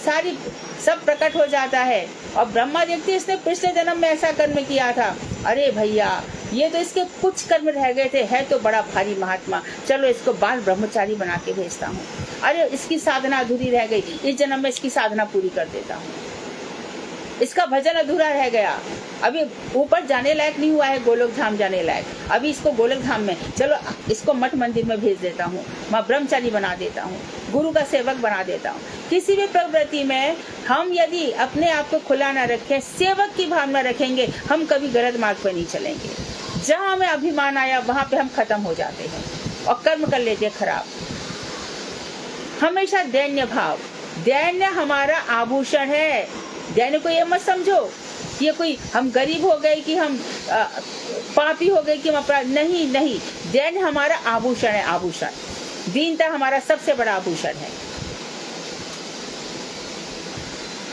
सब प्रकट हो जाता है। और ब्रह्मा देखते इसने पिछले जन्म में ऐसा कर्म किया था, अरे भैया ये तो इसके कुछ कर्म रह गए थे, है तो बड़ा भारी महात्मा, चलो इसको बाल ब्रह्मचारी बना के भेजता हूँ। अरे इसकी साधना अधूरी रह गई, इस जन्म में इसकी साधना पूरी कर देता हूँ। इसका भजन अधूरा रह गया, अभी ऊपर जाने लायक नहीं हुआ है, गोलोक धाम जाने लायक, अभी इसको गोलोक धाम में, चलो इसको मठ मंदिर में भेज देता हूँ, मैं ब्रह्मचारी बना देता हूँ, गुरु का सेवक बना देता हूँ। किसी भी प्रवृत्ति में हम यदि अपने आप को खुला न रखें, सेवक की भावना रखेंगे, हम कभी गलत मार्ग पर नहीं चलेंगे। जहाँ हमें अभिमान आया वहाँ पे हम खत्म हो जाते हैं और कर्म कर लेते हैं खराब। हमेशा दैन्य भाव, दैन्य हमारा आभूषण है। दैन्य को ये मत समझो कि ये कोई हम गरीब हो गए कि हम पापी हो गए कि हम अपराध, नहीं नहीं, दैन्य हमारा आभूषण है, आभूषण। दीनता हमारा सबसे बड़ा आभूषण है।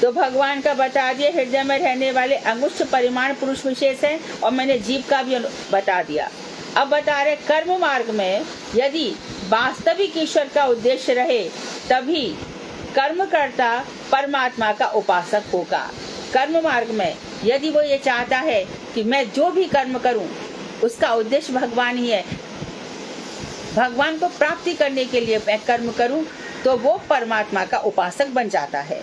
तो भगवान का बता दिया, हृदय में रहने वाले अंगुष्ठ परिमाण पुरुष विशेष है, और मैंने जीव का भी बता दिया। अब बता रहे कर्म मार्ग में यदि वास्तविक ईश्वर का उद्देश्य रहे तभी कर्मकर्ता परमात्मा का उपासक होगा। कर्म मार्ग में यदि वो ये चाहता है कि मैं जो भी कर्म करूं उसका उद्देश्य भगवान ही है, भगवान को प्राप्ति करने के लिए मैं कर्म करूं, तो वो परमात्मा का उपासक बन जाता है।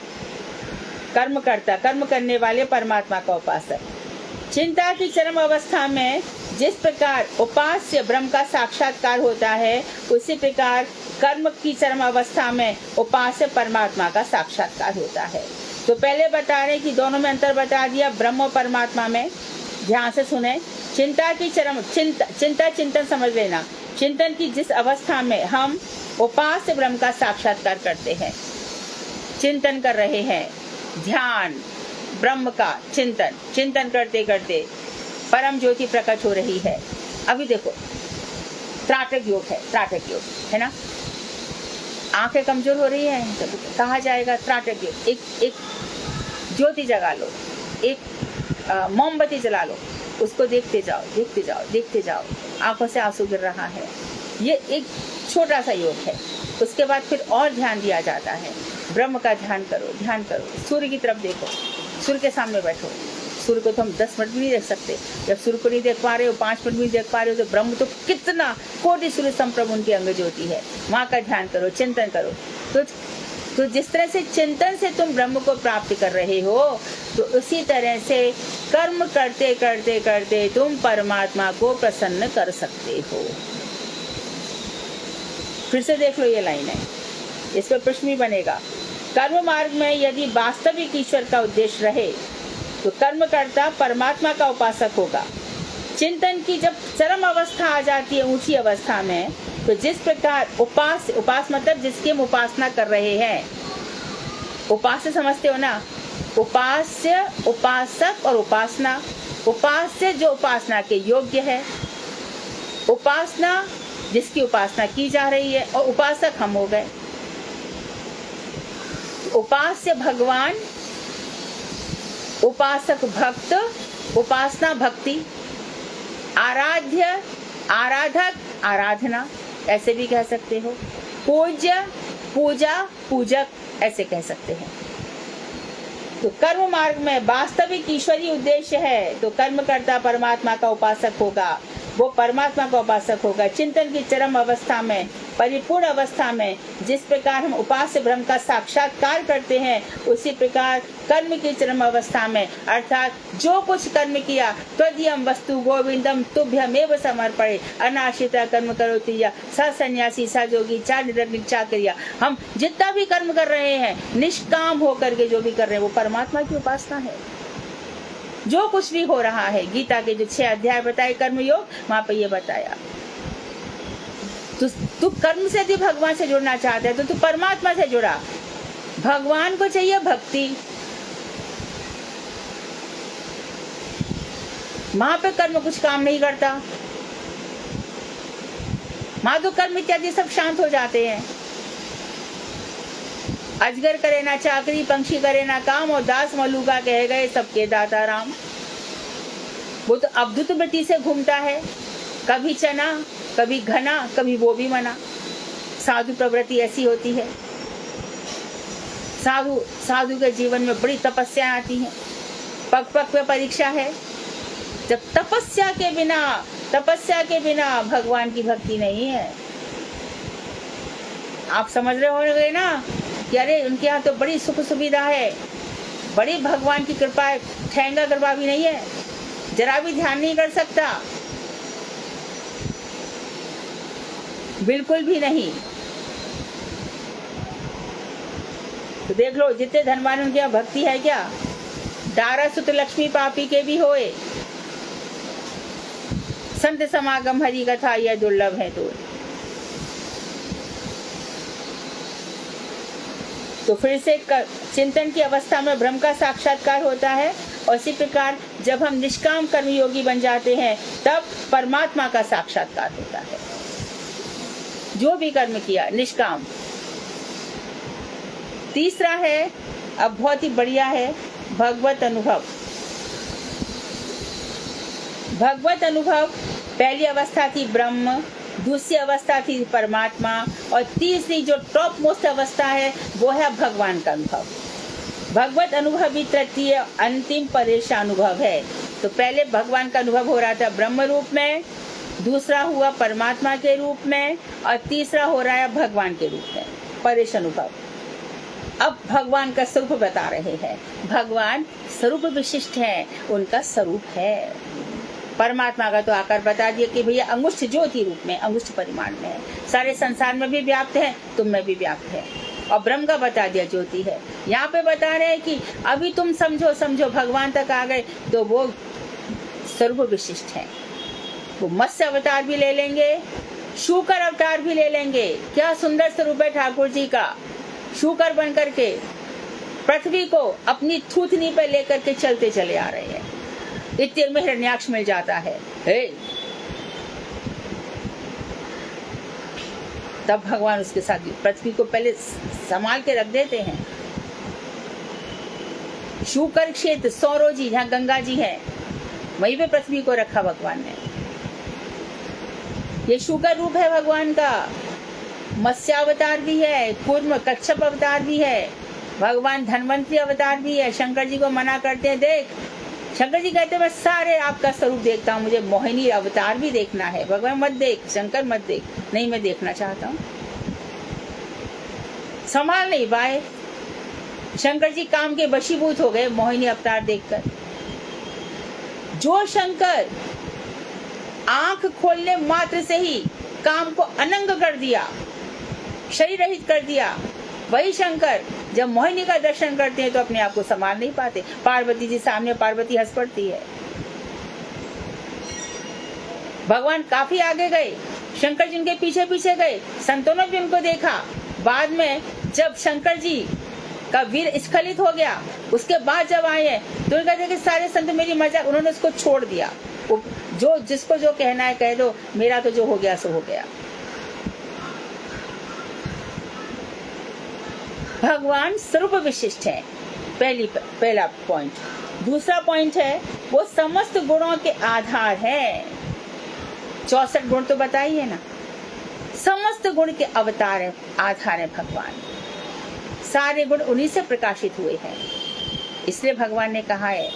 कर्मकर्ता, कर्म करने वाले परमात्मा का उपासक। चिंता की चरम अवस्था में जिस प्रकार उपास्य ब्रह्म का साक्षात्कार होता है, उसी प्रकार कर्म की चरम अवस्था में उपास्य परमात्मा का साक्षात्कार होता है। तो पहले बता रहे कि दोनों में अंतर बता दिया, ब्रह्म और परमात्मा में। ध्यान से सुने, चिंता की चरम, चिंतन समझ लेना, चिंतन की जिस अवस्था में हम उपास्य ब्रह्म का साक्षात्कार करते हैं, चिंतन कर रहे हैं, ध्यान ब्रह्म का चिंतन करते करते परम ज्योति प्रकट हो रही है। अभी देखो त्राटक योग है ना, आंखें कमजोर हो रही है तो कहा जाएगा त्राटक योग। एक ज्योति जगा लो, एक मोमबत्ती जला लो, उसको देखते जाओ, आंखों से आंसू गिर रहा है। ये एक छोटा सा योग है। उसके बाद फिर और ध्यान दिया जाता है, ब्रह्म का ध्यान करो। सूर्य की तरफ देखो, सूर्य के सामने बैठो। सूर्य को तो हम 10 मिनट भी नहीं देख सकते, जब सूर्य को नहीं देख पा रहे हो, 5 मिनट भी नहीं देख पा रहे हो, तो ब्रह्म तो कितना कोटि सूर्य संप्रभ उनकी अंग ज्योति है। माँ का ध्यान करो, चिंतन करो। तो जिस तरह से चिंतन से तुम ब्रह्म को प्राप्त कर रहे हो, तो उसी तरह से कर्म करते करते करते तुम परमात्मा को प्रसन्न कर सकते हो। फिर से देख लो, ये लाइन है, इस पर प्रश्न भी बनेगा। कर्म मार्ग में यदि वास्तविक ईश्वर का उद्देश्य रहे तो कर्मकर्ता परमात्मा का उपासक होगा। चिंतन की जब चरम अवस्था आ जाती है, ऊंची अवस्था में, तो जिस प्रकार उपास मतलब जिसकी हम उपासना कर रहे हैं, उपास्य समझते हो ना, उपास्य, उपासक और उपासना। उपास्य जो उपासना के योग्य है, उपासना जिसकी उपासना की जा रही है, और उपासक हम हो गए। उपास्य भगवान, उपासक भक्त, उपासना भक्ति, आराध्य आराधक आराधना, ऐसे भी कह सकते हो। पूज्य पूजा पूजक, ऐसे कह सकते हैं। तो कर्म मार्ग में वास्तविक ईश्वरीय उद्देश्य है तो कर्मकर्ता परमात्मा का उपासक होगा, वो परमात्मा का उपासक होगा। चिंतन की चरम अवस्था में परिपूर्ण अवस्था में जिस प्रकार हम उपास्य ब्रह्म का साक्षात्कार करते हैं, उसी प्रकार कर्म की चरम अवस्था में, अर्थात जो कुछ कर्म किया त्वदीयम वस्तु गोविंदम तुभ्यमेव समर्पणे अनाश्रिता कर्म करोति या स सन्यासी स जोगी चा निरग्नि चा क्रिया। हम जितना भी कर्म कर रहे हैं, निष्काम होकर के जो भी कर रहे हैं, वो परमात्मा की उपासना है। जो कुछ भी हो रहा है, गीता के जो 6 अध्याय बताए कर्म योग, वहां पे ये बताया। तू कर्म से भी भगवान से जुड़ना चाहता है तो तू परमात्मा से जुड़ा। भगवान को चाहिए भक्ति, वहां पे कर्म कुछ काम नहीं करता। वहां तो कर्म इत्यादि सब शांत हो जाते हैं। अजगर करे ना चाकरी, पंक्षी करे ना काम, और दास मलूका कह गए सबके दाता राम। वो तो अवधुत मिट्टी से घूमता है, कभी चना, कभी घना, कभी वो भी मना। साधु प्रवृत्ति ऐसी होती है। साधु के जीवन में बड़ी तपस्या आती है, पग पग पे परीक्षा है। जब तपस्या के बिना भगवान की भक्ति नहीं है। आप समझ रहे होंगे ना कि अरे उनके यहाँ तो बड़ी सुख सुविधा है, बड़ी भगवान की कृपा है। ठेंगा कृपा भी नहीं है, जरा भी ध्यान नहीं कर सकता, बिल्कुल भी नहीं। तो देख लो जितने धनवान उनके यहाँ भक्ति है क्या? दारा सुत लक्ष्मी पापी के भी होए, संत समागम हरि कथा यह दुर्लभ है। तो फिर से चिंतन की अवस्था में ब्रह्म का साक्षात्कार होता है, और इसी प्रकार जब हम निष्काम कर्मयोगी बन जाते हैं तब परमात्मा का साक्षात्कार होता है। जो भी कर्म किया निष्काम। तीसरा है, अब बहुत ही बढ़िया है, भगवत अनुभव। भगवत अनुभव पहली अवस्था थी ब्रह्म, दूसरी अवस्था थी परमात्मा, और तीसरी जो टॉप मोस्ट अवस्था है वो है भगवान का अनुभव। भगवत अनुभव ही तृतीय अंतिम परेश अनुभव है। तो पहले भगवान का अनुभव हो रहा था ब्रह्म रूप में, दूसरा हुआ परमात्मा के रूप में, और तीसरा हो रहा है भगवान के रूप में, परेश अनुभव। अब भगवान का स्वरूप बता रहे हैं। भगवान स्वरूप विशिष्ट है, उनका स्वरूप है। परमात्मा का तो आकार बता दिया कि भैया अंगुष्ठ ज्योति रूप में, अंगुष्ठ परिमाण में है, सारे संसार में भी व्याप्त है, तुम में भी व्याप्त है। और ब्रह्म का बता दिया ज्योति है। यहाँ पे बता रहे हैं कि अभी तुम समझो भगवान तक आ गए तो वो स्वरूप विशिष्ट है। वो मत्स्य अवतार भी ले लेंगे, शूकर अवतार भी ले लेंगे। क्या सुंदर स्वरूप है ठाकुर जी का। शूकर बन करके पृथ्वी को अपनी थूथनी पे लेकर के चलते चले आ रहे हैं। इतने में हिरण्याक्ष मिल जाता है। तब भगवान उसके साथ पृथ्वी को पहले संभाल के रख देते हैं। शूकर क्षेत्र सौरोजी, जहाँ गंगा जी है, वहीं पे पृथ्वी को रखा भगवान ने। ये शूकर रूप है भगवान का। मत्स्य अवतार भी है, कूर्म कच्छप अवतार भी है, भगवान धन्वंतरी अवतार भी है। शंकर जी को मना करते हैं, देख शंकर जी कहते हैं मैं सारे आपका स्वरूप देखता हूँ, मुझे मोहिनी अवतार भी देखना है। भगवान मत देख, शंकर मत देख। नहीं, मैं देखना चाहता हूँ। संभाल नहीं पाए, शंकर जी काम के वशीभूत हो गए मोहिनी अवतार देखकर। जो शंकर आंख खोलने मात्र से ही काम को अनंग कर दिया, शरीर रहित कर दिया, वही शंकर जब मोहिनी का दर्शन करते हैं तो अपने आप को संभाल नहीं पाते। पार्वती जी सामने, पार्वती हंस पड़ती है। भगवान काफी आगे गए, शंकर जी उनके पीछे पीछे गए, संतों ने भी उनको देखा। बाद में जब शंकर जी का वीर स्खलित हो गया, उसके बाद जब आए हैं तो उन्होंने कहा कि सारे संत मेरी मजाक, उन्होंने उसको छोड़ दिया। जो जिसको जो कहना है कह दो, मेरा तो जो हो गया सो हो गया। भगवान स्वरूप विशिष्ट है, पहला पॉइंट। दूसरा पॉइंट है वो समस्त गुणों के आधार है। 64 गुण तो बताइए ना, समस्त गुण के अवतार है, आधार है भगवान। सारे गुण उन्हीं से प्रकाशित हुए हैं। इसलिए भगवान ने कहा है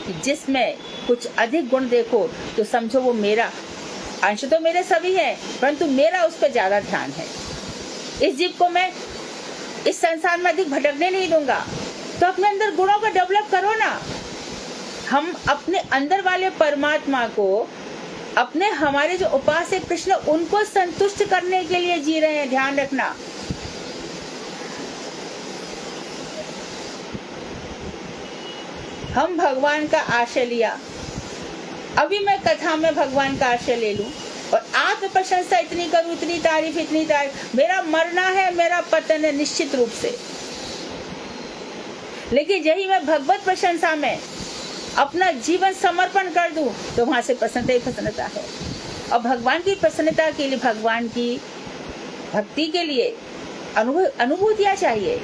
कि जिसमें कुछ अधिक गुण देखो तो समझो वो मेरा अंश। तो मेरे सभी है, परंतु मेरा उस पर ज्यादा ध्यान है। इस जीव को मैं इस संसार में अधिक भटकने नहीं दूंगा। तो अपने अंदर गुणों को डेवलप करो ना। हम अपने अंदर वाले परमात्मा को, अपने हमारे जो उपासक कृष्ण, उनको संतुष्ट करने के लिए जी रहे हैं। ध्यान रखना, हम भगवान का आश्रय लिया। अभी मैं कथा में भगवान का आश्रय ले लूं और आत्म प्रशंसा इतनी करूं, इतनी तारीफ, मेरा मरना है, मेरा पतन है निश्चित रूप से। लेकिन यही मैं भगवत प्रशंसा में अपना जीवन समर्पण कर दूं तो वहां से प्रसन्नता ही प्रसन्नता है। और भगवान की प्रसन्नता के लिए, भगवान की भक्ति के लिए अनुभूतियां चाहिए।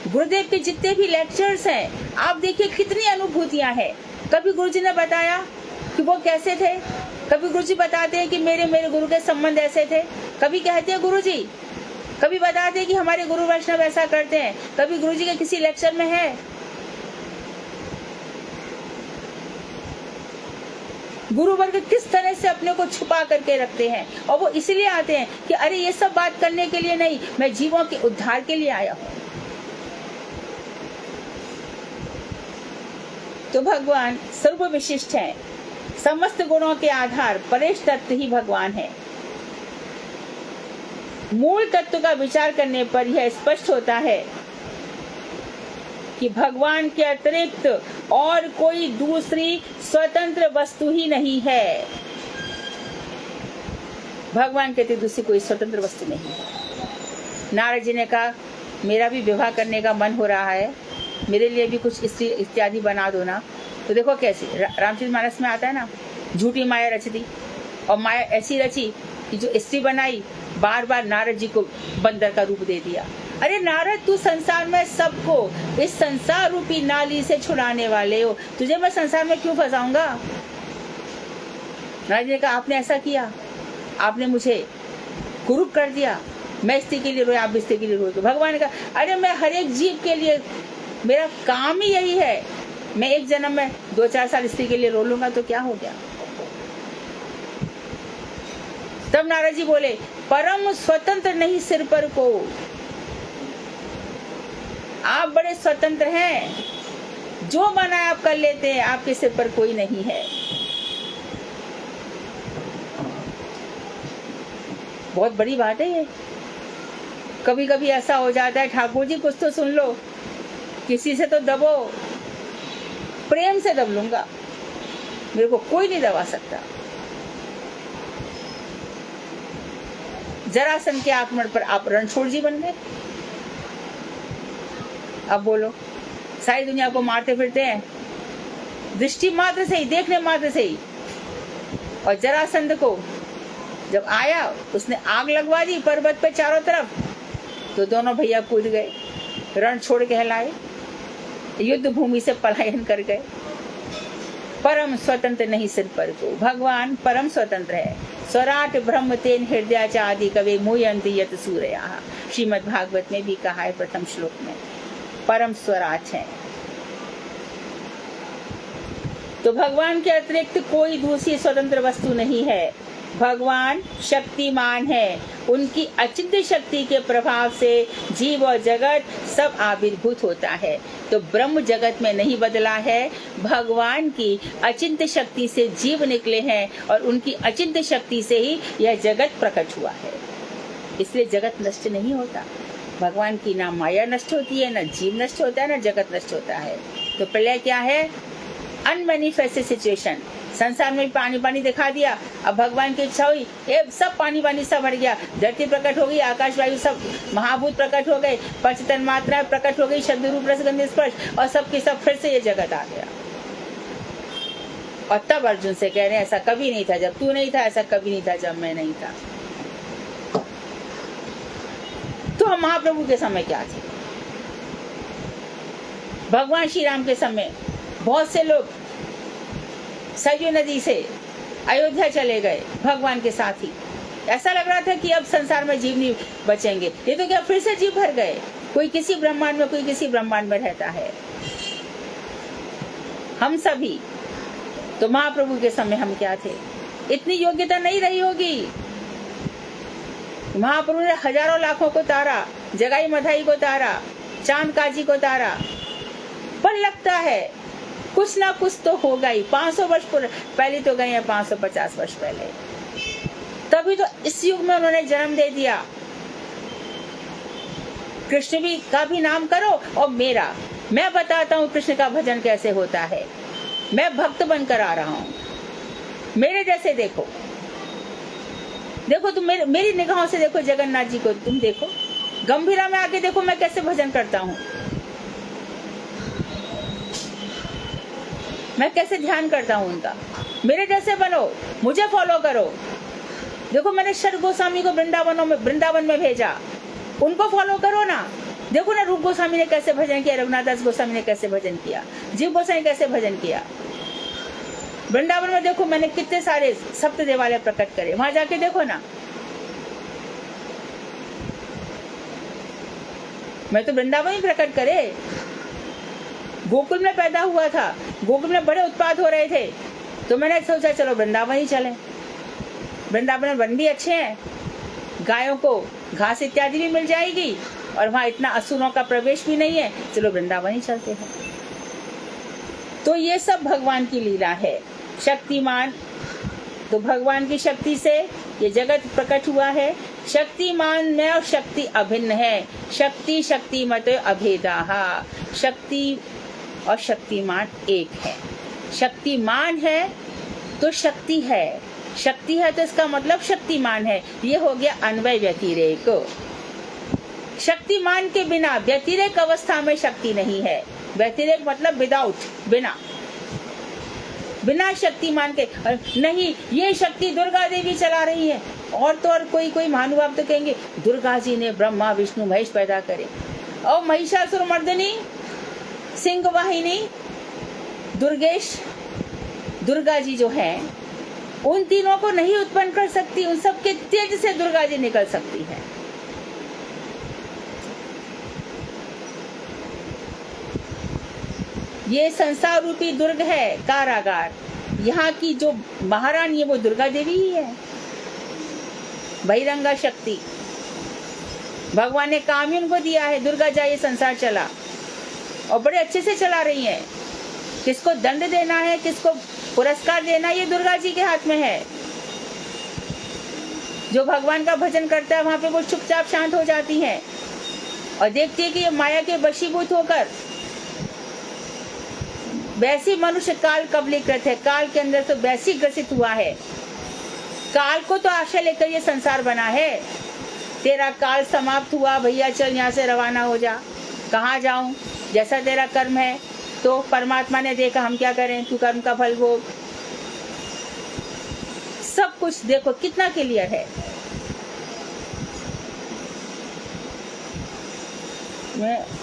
गुरुदेव के जितने भी लेक्चर्स हैं, आप देखिए कितनी अनुभूतियां हैं। कभी गुरुजी ने बताया कि वो कैसे थे, कभी गुरुजी बताते हैं कि मेरे गुरु के संबंध ऐसे थे, कभी कहते हैं गुरुजी, कभी बताते हैं कि हमारे गुरु वैष्णव ऐसा करते हैं, कभी गुरुजी के किसी लेक्चर में है। गुरु वर्ग किस तरह से अपने को छुपा करके रखते हैं, और वो इसलिए आते हैं कि अरे ये सब बात करने के लिए नहीं, मैं जीवों के उद्धार के लिए आया हूं। तो भगवान सर्व विशिष्ट है, समस्त गुणों के आधार परेश तत्व ही भगवान है। मूल तत्व का विचार करने पर यह स्पष्ट होता है कि भगवान के अतिरिक्त और कोई दूसरी स्वतंत्र वस्तु ही नहीं है। भगवान के अतिरिक्त दूसरी कोई स्वतंत्र वस्तु नहीं है। नारद जी ने कहा, मेरा भी विवाह करने का मन हो रहा है, मेरे लिए भी कुछ स्त्री इत्यादि बना दो ना। तो देखो कैसे रामचरितमानस में आता है ना, झूठी माया रचती, और माया ऐसी रची कि जो स्त्री बनाई, बार बार नारद जी को बंदर का रूप दे दिया। अरे नारद, तू संसार में सबको इस संसार रूपी नाली से छुड़ाने वाले हो, तुझे मैं संसार में क्यों फंसाऊंगा। नारद जी ने कहा, आपने ऐसा किया, आपने मुझे कुरूप कर दिया, मैं स्त्री के लिए रोया, आप भी स्त्री के लिए रोए। तो भगवान ने कहा, अरे मैं हर एक जीव के लिए, मेरा काम ही यही है, मैं एक जन्म में 2-4 साल स्त्री के लिए रो लूंगा तो क्या हो गया। तब नारद जी बोले, परम स्वतंत्र नहीं सिर पर को, आप बड़े स्वतंत्र हैं, जो मना है आप कर लेते हैं, आपके सिर पर कोई नहीं है। बहुत बड़ी बात है ये। कभी कभी ऐसा हो जाता है, ठाकुर जी कुछ तो सुन लो, किसी से तो दबो, प्रेम से दब लूंगा, मेरे को कोई नहीं दबा सकता। जरासंध के आक्रमण पर आप रणछोड़ जी बन गए। अब बोलो, सारी दुनिया को मारते फिरते हैं, दृष्टि मात्र से ही, देखने मात्र से ही। और जरासंध को जब आया, उसने आग लगवा दी पर्वत पे चारों तरफ, तो दोनों भैया कूद गए, रणछोड़ कहलाए, युद्ध भूमि से पलायन कर गए। परम स्वतंत्र नहीं सिर पर को, भगवान परम स्वतंत्र है। स्वराट ब्रह्म तेन हृदय आदि कवे मुयंति यत सूर्या, श्रीमद् भागवत में भी कहा है प्रथम श्लोक में, परम स्वराट है। तो भगवान के अतिरिक्त कोई दूसरी स्वतंत्र वस्तु नहीं है। भगवान शक्तिमान है, उनकी अचिंत्य शक्ति के प्रभाव से जीव और जगत सब आविर्भूत होता है। तो ब्रह्म जगत में नहीं बदला है, भगवान की अचिंत्य शक्ति से जीव निकले हैं और उनकी अचिंत्य शक्ति से ही यह जगत प्रकट हुआ है। इसलिए जगत नष्ट नहीं होता। भगवान की ना माया नष्ट होती है, ना जीव नष्ट होता है, ना जगत नष्ट होता है। तो प्रलय क्या है? Unmanifested situation. संसार में पानी पानी दिखा दिया, अब भगवान की इच्छा हुई, ये सब पानी पानी सब भर गया, धरती प्रकट हो गई, आकाश वायु सब महाभूत प्रकट हो गए, पंच तन्मात्रा प्रकट हो गई, शब्द रूप रस गंध स्पर्श, और सबके सब फिर से ये जगत आ गया। और तब अर्जुन से कह रहे हैं, ऐसा कभी नहीं था जब तू नहीं था, ऐसा कभी नहीं था जब मैं नहीं था। तो हम महाप्रभु के समय क्या थे? भगवान श्री राम के समय बहुत से लोग सरयू नदी से अयोध्या चले गए भगवान के साथ ही। ऐसा लग रहा था कि अब संसार में जीव नहीं बचेंगे, ये तो क्या फिर से जीव भर गए। कोई किसी ब्रह्मांड में, कोई किसी ब्रह्मांड में रहता है। हम सभी तो महाप्रभु के समय हम क्या थे? इतनी योग्यता नहीं रही होगी। महाप्रभु ने हजारों लाखों को तारा, जगाई मधाई को तारा, चांद काजी को तारा, पर लगता है कुछ ना कुछ तो होगा ही। 500 वर्ष पहले तो गए हैं, 550 वर्ष पहले, तभी तो इस युग में उन्होंने जन्म दे दिया। कृष्ण भी का भी नाम करो और मेरा, मैं बताता हूँ कृष्ण का भजन कैसे होता है। मैं भक्त बनकर आ रहा हूँ, मेरे जैसे देखो, देखो तुम मेरी निगाहों से देखो जगन्नाथ जी को, तुम देखो गंभीरा में आके देखो मैं कैसे भजन करता हूँ, मैं कैसे ध्यान करता हूँ उनका। मेरे जैसे बनो, मुझे फॉलो करो। देखो मैंने शर गोस्वामी को वृंदावन में भेजा, उनको फॉलो करो ना। देखो ना रूप गोस्वामी ने कैसे भजन किया, रघुनाथ दास गोस्वामी ने कैसे भजन किया, जीव गोस्वामी कैसे भजन किया। वृंदावन में देखो मैंने कितने सारे सप्त देवालय प्रकट करे, वहां जाके देखो ना। मैं तो वृंदावन ही प्रकट करे। गोकुल में पैदा हुआ था, गोकुल में बड़े उत्पाद हो रहे थे, तो मैंने सोचा चलो वृंदावन ही चले। वृंदावन में वन भी अच्छे हैं, गायों को घास इत्यादि भी मिल जाएगी, और वहां इतना असुरों का प्रवेश भी नहीं है, चलो वृंदावन ही चलते हैं। तो ये सब भगवान की लीला है। शक्तिमान, तो भगवान की शक्ति से ये जगत प्रकट हुआ है। शक्तिमान में और शक्ति अभिन्न है। शक्ति शक्तिमत अभेदाहा, शक्ति और शक्तिमान एक है। शक्तिमान है तो शक्ति है, शक्ति है तो इसका मतलब शक्तिमान है। ये हो गया अन्वय व्यतिरेक। शक्तिमान के बिना व्यतिरेक अवस्था में शक्ति नहीं है। व्यतिरेक मतलब विदाउट, बिना शक्तिमान के नहीं। ये शक्ति दुर्गा देवी चला रही है, और तो और कोई महानुभाव तो कहेंगे दुर्गा जी ने ब्रह्मा विष्णु महेश पैदा करे, और महिषासुर मर्दिनी, सिंह वाहिनी, दुर्गेश, दुर्गा जी जो है उन तीनों को नहीं उत्पन्न कर सकती, उन सबके तेज से दुर्गा जी निकल सकती है। ये संसार रूपी दुर्ग है, कारागार। यहाँ की जो महारानी है वो दुर्गा देवी ही है, बहिरंगा शक्ति। भगवान ने काम ही उनको दिया है, दुर्गा जा ये संसार चला, और बड़े अच्छे से चला रही है। किसको दंड देना है, किसको पुरस्कार देना, ये दुर्गा जी के हाथ में है। जो भगवान का भजन करता है वहां पे वो चुपचाप शांत हो जाती हैं, और देखती है कि ये माया के वशीभूत होकर वैसी मनुष्य काल कबलीकृत है, काल के अंदर तो वैसी ग्रसित हुआ है। काल को तो आशा लेकर ये संसार बना है। तेरा काल समाप्त हुआ भैया, चल यहाँ से रवाना हो जा। कहाँ जाऊं, जैसा तेरा कर्म है तो परमात्मा ने देखा, हम क्या करें, तू कर्म का फल भोग। सब कुछ देखो कितना क्लियर है।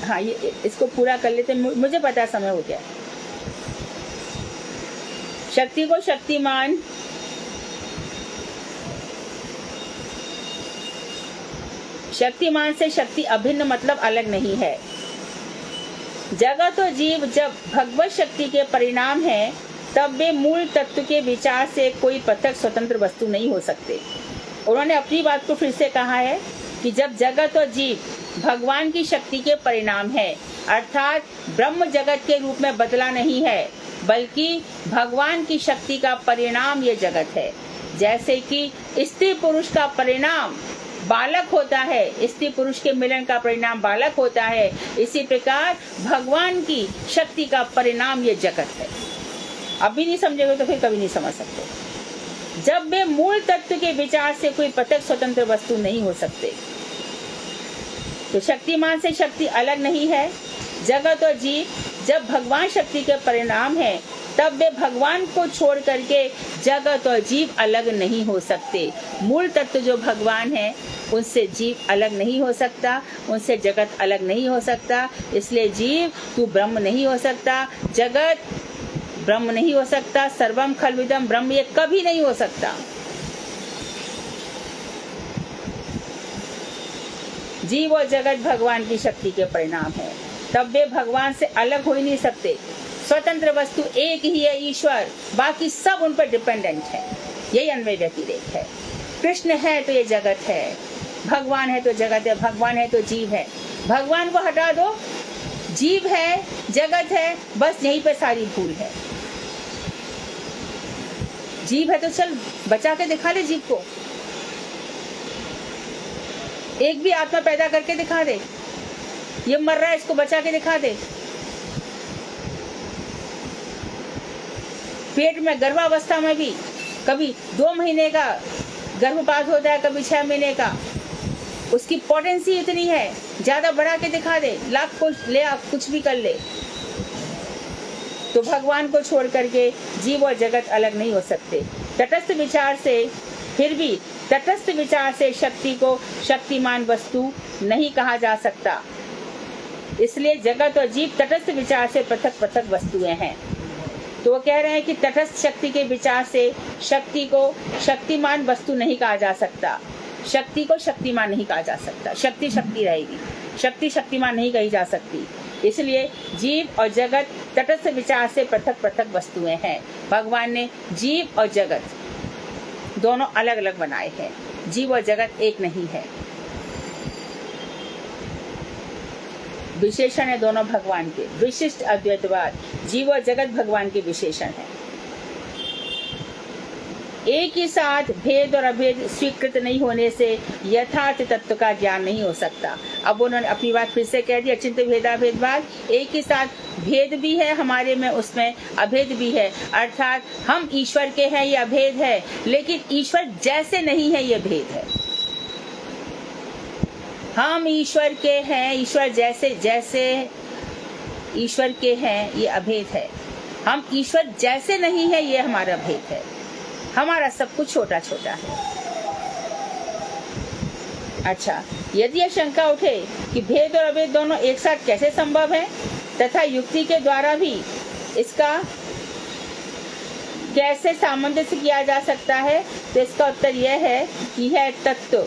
हाँ, ये इसको पूरा कर लेते, मुझे पता है समय हो गया। शक्ति को शक्तिमान, शक्तिमान से शक्ति अभिन्न मतलब अलग नहीं है। जगत और जीव जब भगवत शक्ति के परिणाम है, तब वे मूल तत्व के विचार से कोई पृथक स्वतंत्र वस्तु नहीं हो सकते। उन्होंने अपनी बात को फिर से कहा है कि जब जगत और जीव भगवान की शक्ति के परिणाम है, अर्थात ब्रह्म जगत के रूप में बदला नहीं है, बल्कि भगवान की शक्ति का परिणाम ये जगत है। जैसे कि स्त्री पुरुष का परिणाम बालक होता है, स्त्री पुरुष के मिलन का परिणाम बालक होता है, इसी प्रकार भगवान की शक्ति का परिणाम ये जगत है। अभी नहीं समझेंगे तो फिर कभी नहीं समझ सकते। जब वे मूल तत्व के विचार से कोई पृथक स्वतंत्र वस्तु नहीं हो सकते, तो शक्तिमान से शक्ति अलग नहीं है। जगत और जीव जब भगवान शक्ति के परिणाम है, तब वे भगवान को छोड़ करके जगत और जीव अलग नहीं हो सकते। मूल तत्व जो भगवान है, उनसे जीव अलग नहीं हो सकता, उनसे जगत अलग नहीं हो सकता। इसलिए जीव तू ब्रह्म नहीं हो सकता, जगत ब्रह्म नहीं हो सकता, सर्वम खल्विदम ब्रह्म ये कभी नहीं हो सकता। जीव और जगत भगवान की शक्ति के परिणाम है, तब वे भगवान से अलग हो ही नहीं सकते। स्वतंत्र वस्तु एक ही है, ईश्वर, बाकी सब उन पर डिपेंडेंट है। यही अन्वय व्यतिरेक है। कृष्ण है तो ये जगत है, भगवान है तो जगत है, भगवान है तो जीव है। भगवान को हटा दो, जीव है, जगत है, बस यहीं पे सारी भूल है। जीव है तो चल बचा के दिखा दे जीव को, एक भी आत्मा पैदा करके दिखा दे। ये मर रहा है, इसको बचा के दिखा दे। पेट में गर्भावस्था में भी कभी 2 महीने का गर्भपात होता है, कभी 6 महीने का। उसकी पोटेंसी इतनी है, ज्यादा बढ़ा के दिखा दे, लाख कुछ ले आ, कुछ भी कर ले। तो भगवान को छोड़ करके जीव और जगत अलग नहीं हो सकते। तटस्थ विचार से, फिर भी तटस्थ विचार से शक्ति को शक्तिमान वस्तु नहीं कहा जा सकता। इसलिए जगत और जीव तटस्थ विचार से पृथक पृथक वस्तुएं हैं। तो वो कह रहे हैं कि तटस्थ शक्ति के विचार से शक्ति को शक्तिमान वस्तु नहीं कहा जा सकता, शक्ति को शक्तिमान नहीं कहा जा सकता। शक्ति शक्ति रहेगी, शक्ति शक्तिमान नहीं कही जा सकती। इसलिए जीव और जगत तटस्थ विचार से पृथक पृथक वस्तुएं हैं। भगवान ने जीव और जगत दोनों अलग अलग बनाए हैं, जीव और जगत एक नहीं है। विशेषण है दोनों भगवान के, विशिष्ट अद्वैतवाद। जीव और जगत भगवान के विशेषण है। एक ही साथ भेद और अभेद स्वीकृत नहीं होने से यथार्थ तत्व का ज्ञान नहीं हो सकता। अब उन्होंने अपनी बात फिर से कह दी, अचिंत्य भेदाभेदवाद। एक ही साथ भेद भी है हमारे में, उसमें अभेद भी है, अर्थात हम ईश्वर के हैं ये अभेद है, लेकिन ईश्वर जैसे नहीं है ये भेद है। हम ईश्वर के हैं, ईश्वर जैसे जैसे ईश्वर के हैं ये अभेद है। हम ईश्वर जैसे नहीं है ये हमारा भेद है। हमारा सब कुछ छोटा छोटा है। अच्छा, यदि यह शंका उठे कि भेद और अभेद दोनों एक साथ कैसे संभव है तथा युक्ति के द्वारा भी इसका कैसे सामंजस्य किया जा सकता है, तो इसका उत्तर यह है कि यह तत्व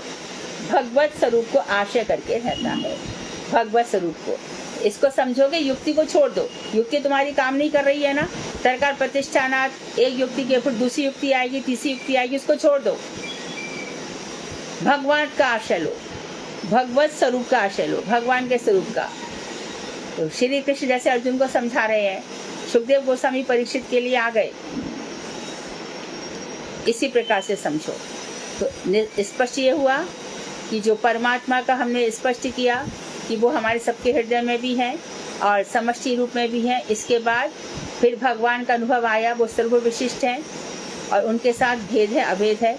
भगवत स्वरूप को आश्रय करके रहता है। भगवत स्वरूप को, इसको समझोगे, युक्ति को छोड़ दो। युक्ति तुम्हारी काम नहीं कर रही है ना, सरकार प्रतिष्ठानात, एक युक्ति के फिर दूसरी युक्ति आएगी, तीसरी युक्ति आएगी, उसको छोड़ दो। भगवान का आश्रय लो, भगवत स्वरूप का आश्रय लो, भगवान के स्वरूप का। तो श्री कृष्ण जैसे अर्जुन को समझा रहे हैं, सुखदेव गोस्वामी परीक्षित के लिए आ गए, इसी प्रकार से समझो। तो स्पष्ट ये हुआ कि जो परमात्मा का हमने स्पष्ट किया कि वो हमारे सबके हृदय में भी हैं और समष्टि रूप में भी हैं। इसके बाद फिर भगवान का अनुभव आया, वो सर्व विशिष्ट हैं और उनके साथ भेद है, अभेद है।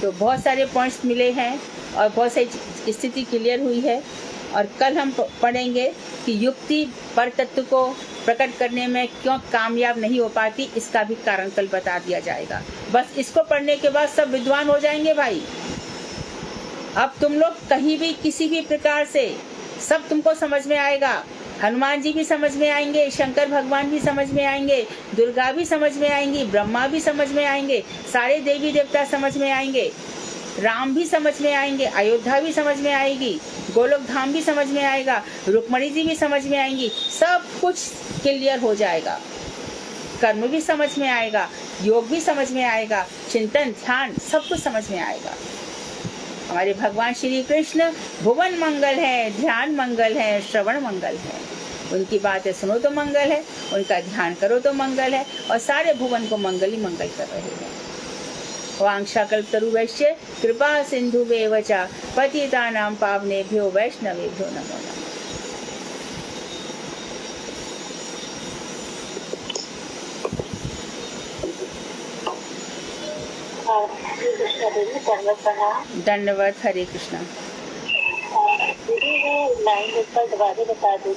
तो बहुत सारे पॉइंट्स मिले हैं और बहुत सारी स्थिति क्लियर हुई है। और कल हम पढ़ेंगे कि युक्ति पर तत्व को प्रकट करने में क्यों कामयाब नहीं हो पाती, इसका भी कारण कल बता दिया जाएगा। बस इसको पढ़ने के बाद सब विद्वान हो जाएंगे भाई। अब तुम लोग कहीं भी किसी भी प्रकार से सब तुमको समझ में आएगा। हनुमान जी भी समझ में आएंगे, शंकर भगवान भी समझ में आएंगे, दुर्गा भी समझ में आएंगी, ब्रह्मा भी समझ में आएंगे, सारे देवी देवता समझ में आएंगे, राम भी समझ में आएंगे, अयोध्या भी समझ में आएगी, गोलोक धाम भी समझ में आएगा, रुक्मणी जी भी समझ में आएंगी। सब कुछ क्लियर हो जाएगा। कर्म भी समझ में आएगा, योग भी समझ में आएगा, चिंतन ध्यान सब कुछ समझ में आएगा। हमारे भगवान श्री कृष्ण भुवन मंगल है, ध्यान मंगल है, श्रवण मंगल है। उनकी बातें सुनो तो मंगल है, उनका ध्यान करो तो मंगल है, और सारे भुवन को मंगल ही मंगल कर रहे हैं। वांछा कल्पतरुभ्यश्च कृपा सिंधुभ्येव च पतितानां पावनेभ्यो वैष्णवेभ्यो नमो नमः। दंडवत। हरे कृष्णा। दीदी वो लाइन ऊपर दोबारा बता दो।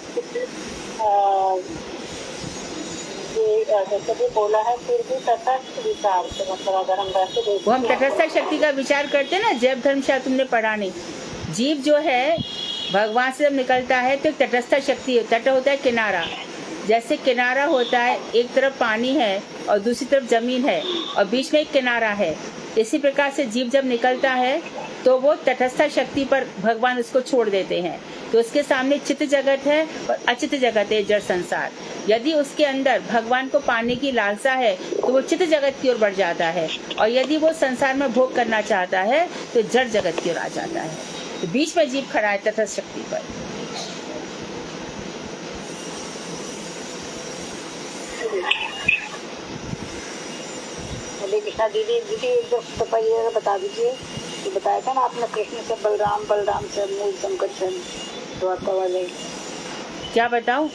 जैसे भी बोला है, फिर भी तटस्थ विचार से, मतलब अगर हम वैसे देखें, वो हम तटस्थ शक्ति का विचार करते हैं ना। जैव धर्म शायद तुमने पढ़ा नहीं। जीव जो है भगवान से जब निकलता है तो तटस्थ शक्ति, तट होता है किनारा। जैसे किनारा होता है, एक तरफ पानी है और दूसरी तरफ जमीन है और बीच में एक किनारा है। इसी प्रकार से जीव जब निकलता है तो वो तटस्थ शक्ति पर भगवान उसको छोड़ देते हैं। तो उसके सामने चित्त जगत है और अचित जगत है, जड़ संसार। यदि उसके अंदर भगवान को पाने की लालसा है तो वो चित्त जगत की ओर बढ़ जाता है, और यदि वो संसार में भोग करना चाहता है तो जड़ जगत की ओर आ जाता है। तो बीच में जीव खड़ा है तटस्थ शक्ति पर। हरे कृष्णा दीदी। दीदी एक दो पहले बता दीजिए, तो बताया था ना आपने कृष्ण से बलराम, बलराम से मूल संकर्षण, द्वारका वाले। क्या बताऊं?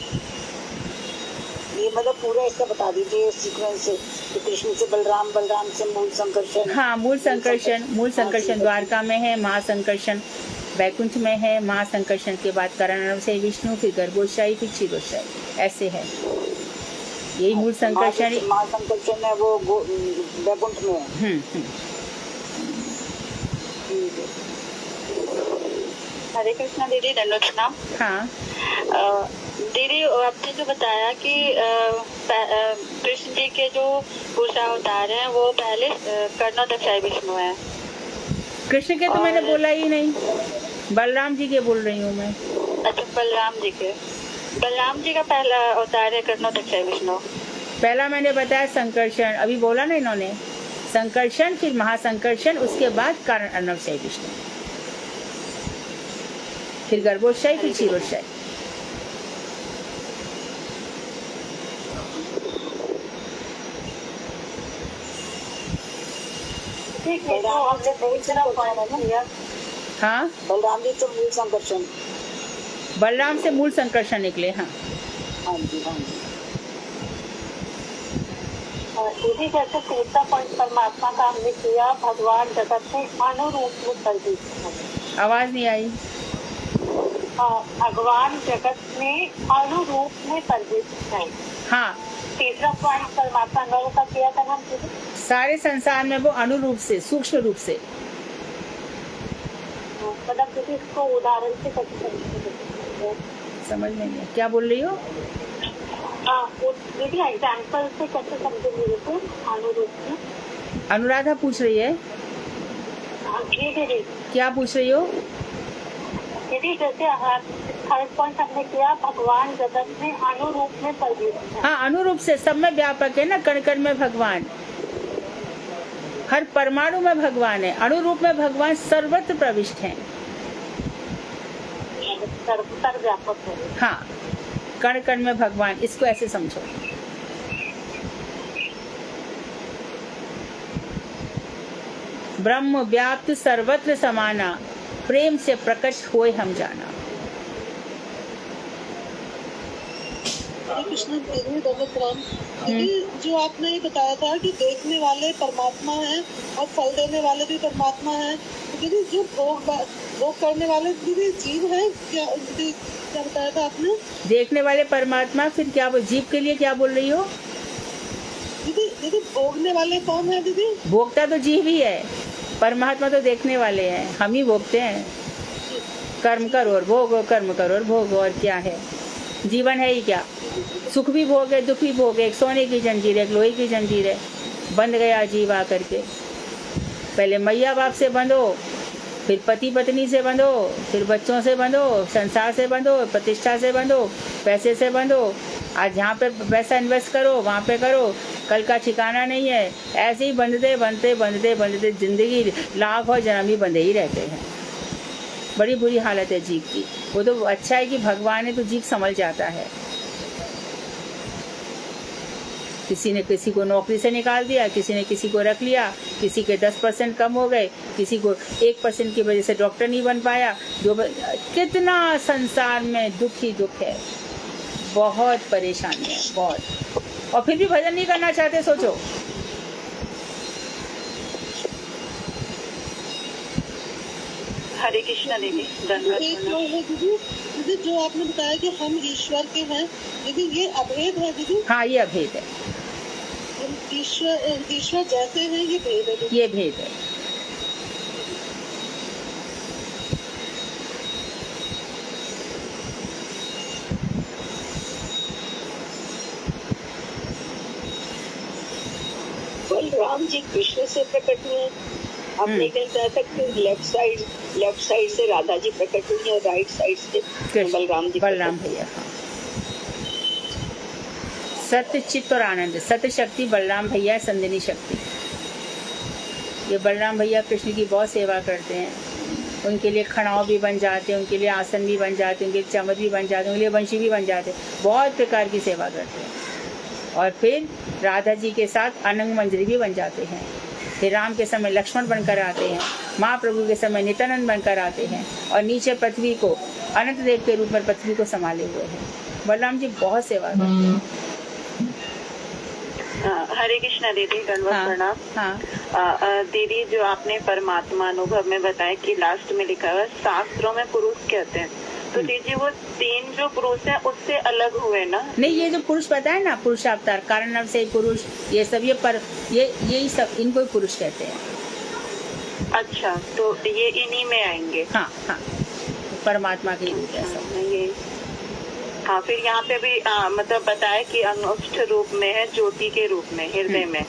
ये मतलब पूरा इसका बता दीजिए सीक्वेंस से, कि कृष्ण से बलराम, बलराम से मूल संकर्षण। हाँ, मूल संकर्षण द्वारका में है, महासंकर्षण बैकुंठ में है, महासंकर्षण के बाद करण से विष्णु, फिर गर्भोत्शाही, फिर क्षीरोत्शाही, ऐसे है। यही मूल संकर्षण। महासंकर्षण है वो बैकुंठ में है। हरे कृष्णा दीदी, दंडवत प्रणाम। हाँ दीदी, आपने जो बताया कि कृष्ण जी के जो पुरुष अवतार हैं वो पहले कर्णोदक्षाय विष्णु है। कृष्ण के तो मैंने बोला ही नहीं, बलराम जी के बोल रही हूँ मैं। अच्छा, बलराम जी का पहला अवतार है कर्णोदक्षाय विष्णु। पहला मैंने बताया संकर्षण, अभी बोला ना इन्होंने, संकर्षण फिर महासंकर्षण, उसके बाद कारण अर्णवशाही विष्णु, फिर गर्भोत्शाही, फिर क्षीरोत्शाही। बलराम से मूल संकर्षण है ना? हाँ, बलराम जी तो मूल संकर्षण। बलराम से मूल संकर्षण निकले। हाँ हाँ जी, हाँ जी। दीदी, जैसे तीसरा पॉइंट परमात्मा का हमने किया, भगवान जगत में अनुरूप में सर्जित। आवाज नहीं आई। भगवान जगत में अनुरूप में सर्जित है। हाँ, तीसरा पॉइंट परमात्मा नव का किया था हम दीदी। सारे संसार में वो अनुरूप से, सूक्ष्म रूप से। मतलब दीदी, इसको उदाहरण से कैसे समझ में नहीं, क्या बोल रही हो? दीदी, एग्जाम्पल से कैसे समझेंगे तो अनुरूप में? अनुराधा पूछ रही है। जी दीदी। क्या पूछ रही हो? दीदी, जैसे थर्ड पॉइंट हमने किया, भगवान जगत में अनुरूप में सर्जित है। हाँ, अनुरूप से, सब में व्यापक है ना, कण कण में भगवान, हर परमाणु में भगवान है। अनुरूप में भगवान सर्वत्र प्रविष्ट हैं। सर्वव्यापक है। हाँ, कण कण में भगवान, इसको ऐसे समझो। ब्रह्म व्याप्त सर्वत्र समाना, प्रेम से प्रकट होए हम जाना। कृष्ण जो आपने ये बताया था कि देखने वाले परमात्मा हैं और फल देने वाले भी परमात्मा हैं, दीदी जो भोग करने वाले दीदी जीव है, क्या बताया था आपने? देखने वाले परमात्मा, फिर क्या वो जीव के लिए क्या बोल रही हो? दीदी भोगने वाले कौन है दीदी? भोगता तो जीव ही है, परमात्मा तो देखने वाले हैं, हम ही भोगते हैं। कर्म करो और भोगो, कर्म करो और भोगो, और क्या है? जीवन है ही क्या? सुख भी भोग है, दुख भी भोग है। एक सोने की जंजीर है, एक लोहे की जंजीर है, बंध गया जीव आकर के। पहले मैया बाप से बंधो, फिर पति पत्नी से बंधो, फिर बच्चों से बंधो, संसार से बंधो, प्रतिष्ठा से बंधो, पैसे से बंधो। आज जहाँ पे पैसा इन्वेस्ट करो वहाँ पे करो, कल का ठिकाना नहीं है। ऐसे ही बंधते बंधते बंधते बंधते जिंदगी लाखों जन्म ही बंधे ही रहते हैं। बड़ी बुरी हालत है जीव की। वो तो अच्छा है कि भगवान है तो जीव संभल जाता है। किसी ने किसी को नौकरी से निकाल दिया, किसी ने किसी को रख लिया, किसी के 10% कम हो गए, किसी को 1% की वजह से डॉक्टर नहीं बन पाया। कितना संसार में दुख ही दुख है, बहुत परेशानी है, बहुत। और फिर भी भजन नहीं करना चाहते, सोचो। हरे कृष्णा दीदी, एक धन्यवाद। लोग है दीदी जो आपने बताया कि हम ईश्वर के हैं, दीदी ये अभेद है दीदी? हाँ, ये अभेद है। हम ईश्वर जैसे हैं, ये भेद है दीदी? ये भेद है। बलराम जी कृष्ण से प्रकट हुए, हमने कहीं कहा था कि लेफ्ट साइड से राधा जी प्रकट हुई है, राइट साइड से बलराम जी बलराम भैया। हाँ, सत्य चित्त और आनंद, सत्य शक्ति बलराम भैया, संदिनी शक्ति। ये बलराम भैया कृष्ण की बहुत सेवा करते हैं। उनके लिए खड़ाव भी बन जाते हैं, उनके लिए आसन भी बन जाते हैं, उनके लिए चमर भी बन जाते हैं, उनके लिए वंशी भी बन जाते हैं, बहुत प्रकार की सेवा करते हैं। और फिर राधा जी के साथ अनंग मंजरी भी बन जाते हैं। फिर राम के समय लक्ष्मण बनकर आते हैं, महाप्रभु के समय नित्यानंद बनकर आते हैं, और नीचे पृथ्वी को अनंत देव के रूप में पृथ्वी को संभाले हुए हैं। बलराम जी बहुत सेवा करते हैं। हरे कृष्णा दीदी, दंडवत प्रणाम। हाँ, दीदी जो आपने परमात्मा अनुभव में बताया कि लास्ट में लिखा हुआ शास्त्रों में पुरुष कहते हैं, तो दीदी वो 3 जो पुरुष हैं उससे अलग हुए ना? नहीं, ये जो पुरुष पता है ना, पुरुष अवतार, कारण से पुरुष, ये सब यही सब इनको ही पुरुष कहते हैं। अच्छा, तो ये इन्हीं में आएंगे? हाँ हाँ, परमात्मा के रूप है सब। ये हाँ, फिर यहाँ पे भी मतलब बताया कि अनुष्ठ रूप में है, ज्योति के रूप में, हृदय में।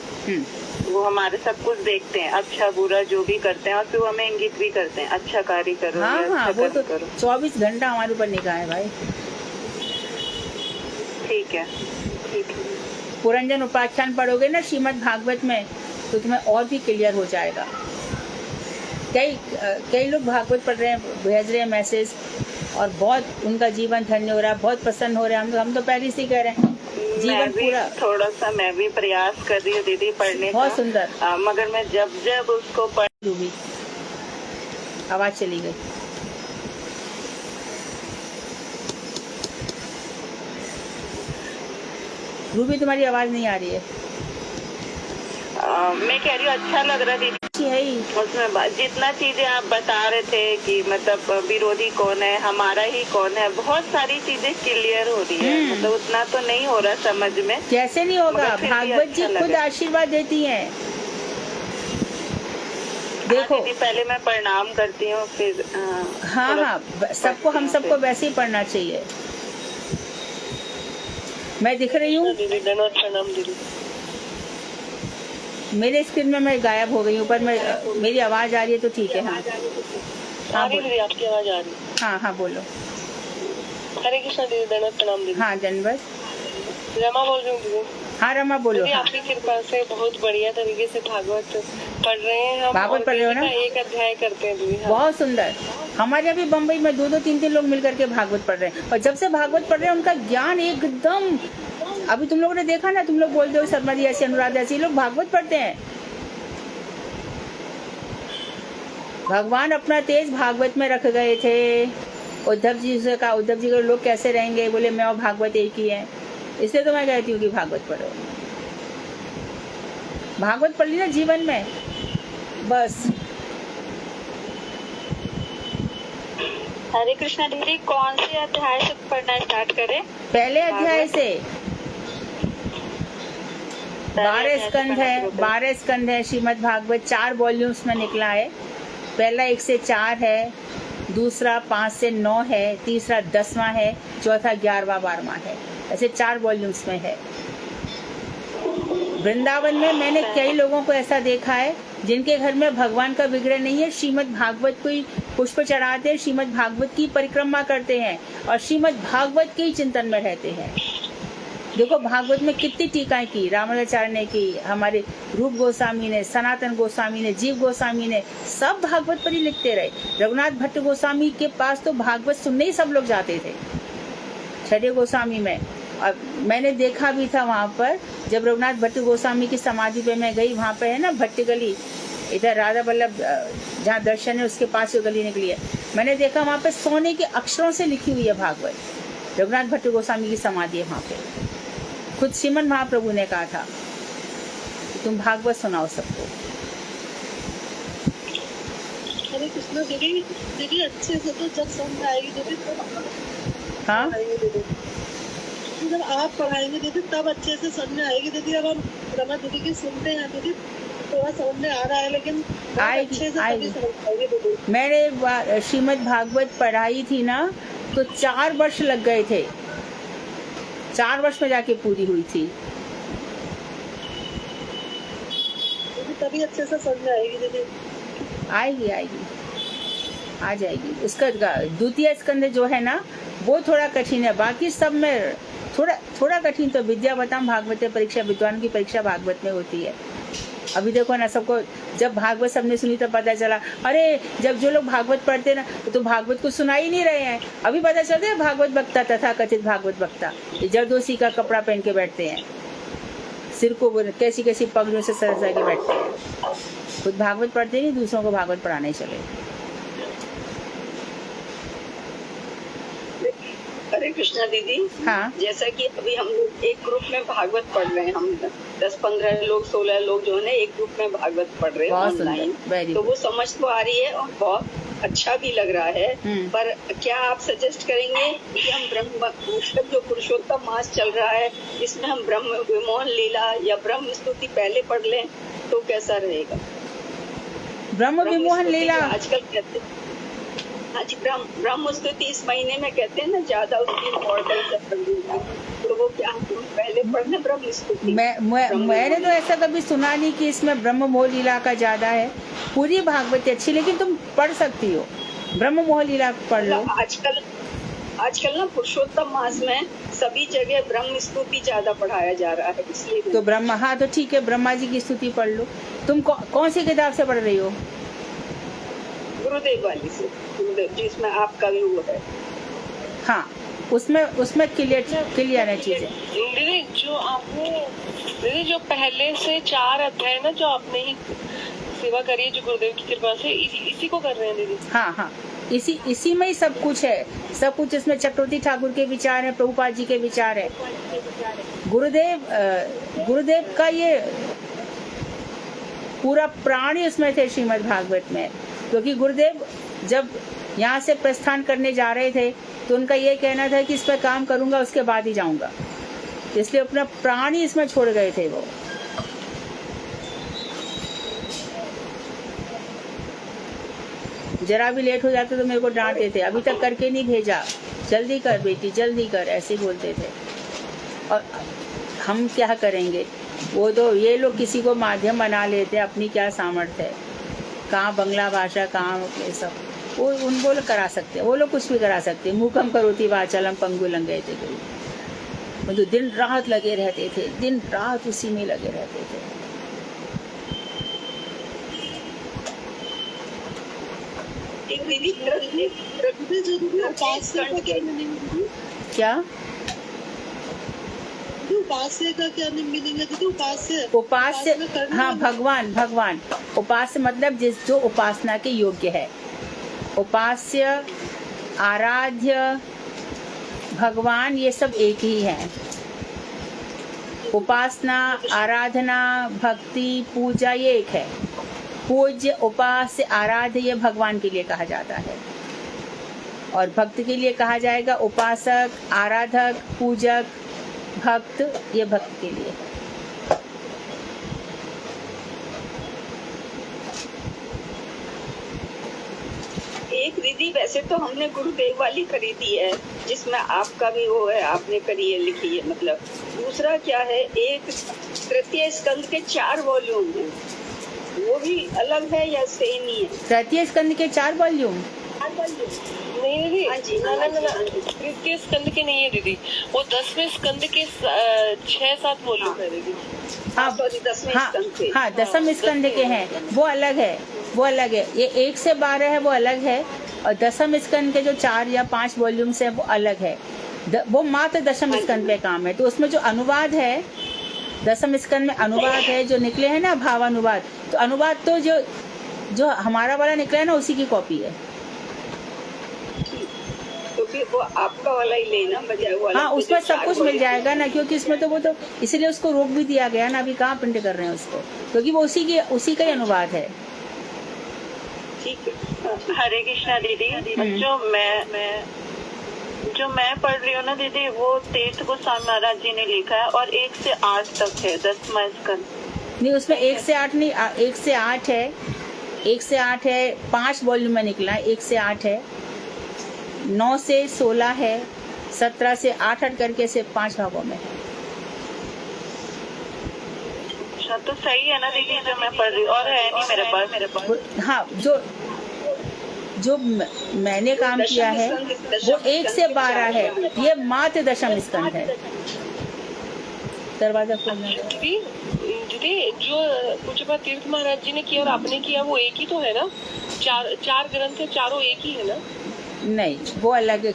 वो हमारे सब कुछ देखते हैं, अच्छा बुरा जो भी करते हैं, और फिर वो हमें इंगित भी करते हैं, अच्छा कार्य करो। हाँ अच्छा हाँ, वो तो करो। 24 घंटा हमारे ऊपर निगाह है भाई। ठीक है, ठीक है। पुरंजन उपाख्यान पढ़ोगे ना श्रीमद् भागवत में, तो तुम्हें और भी क्लियर हो जाएगा। कई लोग भागवत पढ़ रहे हैं, भेज रहे हैं मैसेज, और बहुत उनका जीवन धन्य हो रहा है, बहुत प्रसन्न हो रहे हैं। हम तो पहले से कह रहे हैं, जीवन पूरा। थोड़ा सा मैं भी प्रयास कर रही हूँ दीदी पढ़ने का। बहुत सुंदर। मगर मैं जब उसको रूबी, आवाज चली गई। रूबी, तुम्हारी आवाज नहीं आ रही है। मैं कह रही हूँ अच्छा लग रहा है दीदी है ही। उसमें जितना चीजें आप बता रहे थे कि मतलब विरोधी कौन है, हमारा ही कौन है, बहुत सारी चीजें क्लियर हो रही है। मतलब उतना तो नहीं हो रहा समझ में। कैसे नहीं होगा, भागवत जी खुद आशीर्वाद देती हैं। देखो दीदी, पहले मैं प्रणाम करती हूँ, फिर हाँ, सबको, हम सबको वैसे ही पढ़ना चाहिए। मैं दिख रही हूँ दीदी? प्रणाम दीदी। मेरे स्क्रीन में मैं गायब हो गई हूँ, पर मेरी आवाज आ रही है तो ठीक है। हाँ हाँ, दीदी आपकी आवाज आ रही है। हाँ हाँ, बोलो। हरे कृष्णा दीदी, दंडवत प्रणाम दीदी। हाँ, दंडवत। रमा बोल रही हूँ दीदी। हाँ रमा, बोलो। हाँ, आपकी कृपा से बहुत बढ़िया तरीके से भागवत पढ़ रहे हैं हम। भागवत पढ़ रहे हो ना? एक अध्याय करते हैं दीदी। बहुत सुंदर। हमारे यहाँ भी बम्बई में 2-2, 3-3 लोग मिलकर के भागवत पढ़ रहे हैं, और जब से भागवत पढ़ रहे हैं उनका ज्ञान एकदम, अभी तुम लोगों ने देखा ना, तुम लोग बोलते हो शर्मा जी ऐसे, अनुराधा ऐसे, लोग भागवत पढ़ते हैं। भगवान अपना तेज भागवत में रख गए थे। उद्धव जी से कहा, उद्धव जी के लोग कैसे रहेंगे, बोले मैं और भागवत एक ही है। इसलिए तो मैं कहती हूँ कि भागवत पढ़ो। भागवत पढ़ ली ना जीवन में, बस। हरे कृष्णा दीदी, कौन से अध्याय से पढ़ना स्टार्ट करें? पहले अध्याय से। 12 स्कंध है, 12 स्कंध है श्रीमद् भागवत, 4 वॉल्यूम्स में निकला है। पहला 1 से 4 है, दूसरा 5 से 9 है, तीसरा 10वां है, चौथा 11वां 12वां है। ऐसे 4 वॉल्यूम्स में है। वृंदावन में मैंने कई लोगों को ऐसा देखा है जिनके घर में भगवान का विग्रह नहीं है, श्रीमद् भागवत को ही पुष्प चढ़ाते हैं, श्रीमद् भागवत की परिक्रमा करते हैं, और श्रीमद् भागवत के ही चिंतन में रहते हैं। देखो भागवत में कितनी टीकाएं की, रामानुजाचार्य ने की, हमारे रूप गोस्वामी ने, सनातन गोस्वामी ने, जीव गोस्वामी ने, सब भागवत पर ही लिखते रहे। रघुनाथ भट्ट गोस्वामी के पास तो भागवत सुनने ही सब लोग जाते थे, छठे गोस्वामी में। और मैंने देखा भी था वहाँ पर, जब रघुनाथ भट्ट गोस्वामी की समाधि पे मैं गई, वहाँ पे है ना भट्ट गली, इधर राधा वल्लभ जहाँ दर्शन है उसके पास जो गली निकली है, मैंने देखा वहाँ पे सोने के अक्षरों से लिखी हुई है भागवत। रघुनाथ भट्ट गोस्वामी की समाधि है वहाँ पे। खुद श्रीमन महाप्रभु ने कहा था कि तुम भागवत सुनाओ सबको। हरे कृष्णा दीदी, दीदी अच्छे से तो जब समझ आएगी दीदी तो हाँ, दीदी जब आप पढ़ाएंगे दीदी तब अच्छे से समझ आएगी दीदी। अब हम रमा दीदी की सुनते हैं दीदी, थोड़ा समझ में आ रहा है, लेकिन अच्छे से आएगी। समझ आएगी दीदी। मैंने श्रीमद् भागवत पढ़ाई थी ना, तो 4 वर्ष लग गए थे, 4 वर्ष में जाके पूरी हुई थी। तभी अच्छे से समझ आएगी दीदी। आएगी आएगी, आ जाएगी। उसका द्वितीय स्कंद जो है ना वो थोड़ा कठिन है, बाकी सब में थोड़ा कठिन तो विद्यावताम भागवत परीक्षा, विद्वान की परीक्षा भागवत में होती है। अभी देखो ना, सबको जब भागवत सबने सुनी तो पता चला, अरे जब जो लोग भागवत पढ़ते ना तो भागवत को सुना ही नहीं रहे हैं। अभी पता चलता है भागवत वक्ता, तथा कथित भागवत वक्ता जरदोसी का कपड़ा पहन के बैठते हैं, सिर को कैसी कैसी पगड़ियों से सजा के बैठते हैं, खुद भागवत पढ़ते नहीं, दूसरों को भागवत पढ़ाने चले। हरे कृष्णा दीदी। हाँ, जैसा कि अभी हम लोग एक ग्रुप में भागवत पढ़ रहे हैं, हम 10-15 लोग 16 लोग जो है एक ग्रुप में भागवत पढ़ रहे हैं ऑनलाइन, तो वो समझ तो आ रही है और बहुत अच्छा भी लग रहा है। पर क्या आप सजेस्ट करेंगे कि हम ब्रह्म जो पुरुषोत्तम मास चल रहा है इसमें हम ब्रह्म विमोहन लीला या ब्रह्म स्तुति पहले पढ़ लें तो कैसा रहेगा? ब्रह्म विमोहन लीला आजकल कहते हैं, हाँ जी, ब्रह्म स्तुति इस महीने में कहते हैं ना ज्यादा उसकी इम्पोर्टेंस, तो वो क्या हम पहले पढ़ने ब्रह्म स्तुति? मैंने तो ऐसा कभी सुना नहीं कि इसमें ब्रह्म मोह लीला का ज्यादा है। पूरी भागवत अच्छी, लेकिन तुम पढ़ सकती हो, ब्रह्म मोह लीला पढ़ लो। आजकल ना पुरुषोत्तम मास में सभी जगह ब्रह्म स्तुति ज्यादा पढ़ाया जा रहा है, इसलिए तो ब्रह्मा, हाँ तो ठीक है, ब्रह्मा जी की स्तुति पढ़ लो। तुम कौन सी किताब से पढ़ रही हो? गुरुदेव वाली से, गुरुदेव जिसमें आपका भी वो है। हाँ, उसमें क्लियर है चीजें। दीदी जो आपने जो पहले से 4 अध्याय ना जो आपने ही सेवा करी है, जो गुरुदेव की कृपा से इसी को कर रहे हैं दीदी? हाँ, इसी में ही सब कुछ है, सब कुछ इसमें चक्रवर्ती ठाकुर के विचार है, प्रभुपाद जी के विचार है। गुरुदेव का ये पूरा प्राण ही उसमें थे श्रीमद् भागवत में, क्योंकि गुरुदेव जब यहाँ से प्रस्थान करने जा रहे थे तो उनका ये कहना था कि इस पर काम करूंगा उसके बाद ही जाऊंगा, इसलिए अपना प्राण ही इसमें छोड़ गए थे वो। जरा भी लेट हो जाते तो मेरे को डांटते थे, अभी तक करके नहीं भेजा, जल्दी कर बेटी जल्दी कर, ऐसे बोलते थे। और हम क्या करेंगे, वो तो ये लोग किसी को माध्यम बना लेते, अपनी क्या सामर्थ्य है, कहाँ बंगला भाषा, कहाँ ये सब, वो लोग करा सकते हैं, वो लोग कुछ भी करा सकते हैं। मूकम करोति वाचालम पंगु लंघयते गुरु, वो तो दिन रात लगे रहते थे, दिन रात उसी में लगे रहते थे। क्या उपास्य का क्या मीनिंग है दीदी? उपास्य, हाँ, भगवान उपास्य मतलब जो उपासना के योग्य है। उपास्य, आराध्य, भगवान, ये सब एक ही है। उपासना, आराधना, भक्ति, पूजा ये एक है। पूज्य, उपास्य, आराध्य ये भगवान के लिए कहा जाता है, और भक्त के लिए कहा जाएगा उपासक, आराधक, पूजक, भक्त, ये भक्त के लिए। एक दीदी वैसे तो हमने गुरुदेव वाली खरीदी है जिसमें आपका भी वो है, आपने करी है, लिखी है, मतलब दूसरा क्या है, एक तृतीय स्कंद के 4 वॉल्यूम हैं, वो भी अलग है या सेम ही है? तृतीय स्कंद के 4 वॉल्यूम नहीं दीदी, हाँ जी, ना तृतीय स्कंद के नहीं है दीदी, वो 10वें स्कंद के 6-7 वॉल्यूम है दीदी। हाँ, 10वें स्कंद के, हाँ, 10वें स्कंद के हैं, वो अलग है, वो अलग है। ये 1 से 12 है, वो अलग है, और 10वें स्कंद के जो 4 या 5 वॉल्यूम से वो अलग है। वो मात्र 10वें स्कंद पे काम है। तो उसमें जो अनुवाद है, 10वें स्कंद में अनुवाद है जो निकले हैं ना, भावानुवाद, तो अनुवाद तो जो हमारा वाला निकला है ना, उसी की कॉपी है। तो फिर वो आपका वाला ही लेना, बजाय वाला। हाँ, उसमें सब कुछ मिल जाएगा ना, क्योंकि इसमें तो वो तो इसलिए उसको रोक भी दिया गया ना, अभी कहाँ प्रिंट कर रहे हैं उसको, क्योंकि वो उसी का ही अनुवाद है। ठीक है। हरे कृष्णा दीदी, जो मैं पढ़ रही हूँ ना दीदी, वो तीर्थ गोस्वामी महाराज जी ने लिखा है, और 1 से 8 तक है 10वां स्कंद। नहीं, उसमें 1 से 8 नहीं, 1 से 8 है, 1 से 8 है, 5 वॉल्यूम में निकला है, 1 से 8 है, 9 से 16 है, 17 से 8 करके से 5 भागों में है। अच्छा, तो सही है ना दीदी जो मैं पढ़ रही हूँ, और है नहीं मेरे पास। हाँ, जो मैंने काम किया है वो 1 से 12 है, ये मात्र दशम स्कंद है। दरवाजा खोलना। दीदी जो पूज्य तीर्थ महाराज जी ने किया और आपने किया वो एक ही तो है ना? चार ग्रंथ है, चारों एक ही है ना? नहीं, वो अलग है।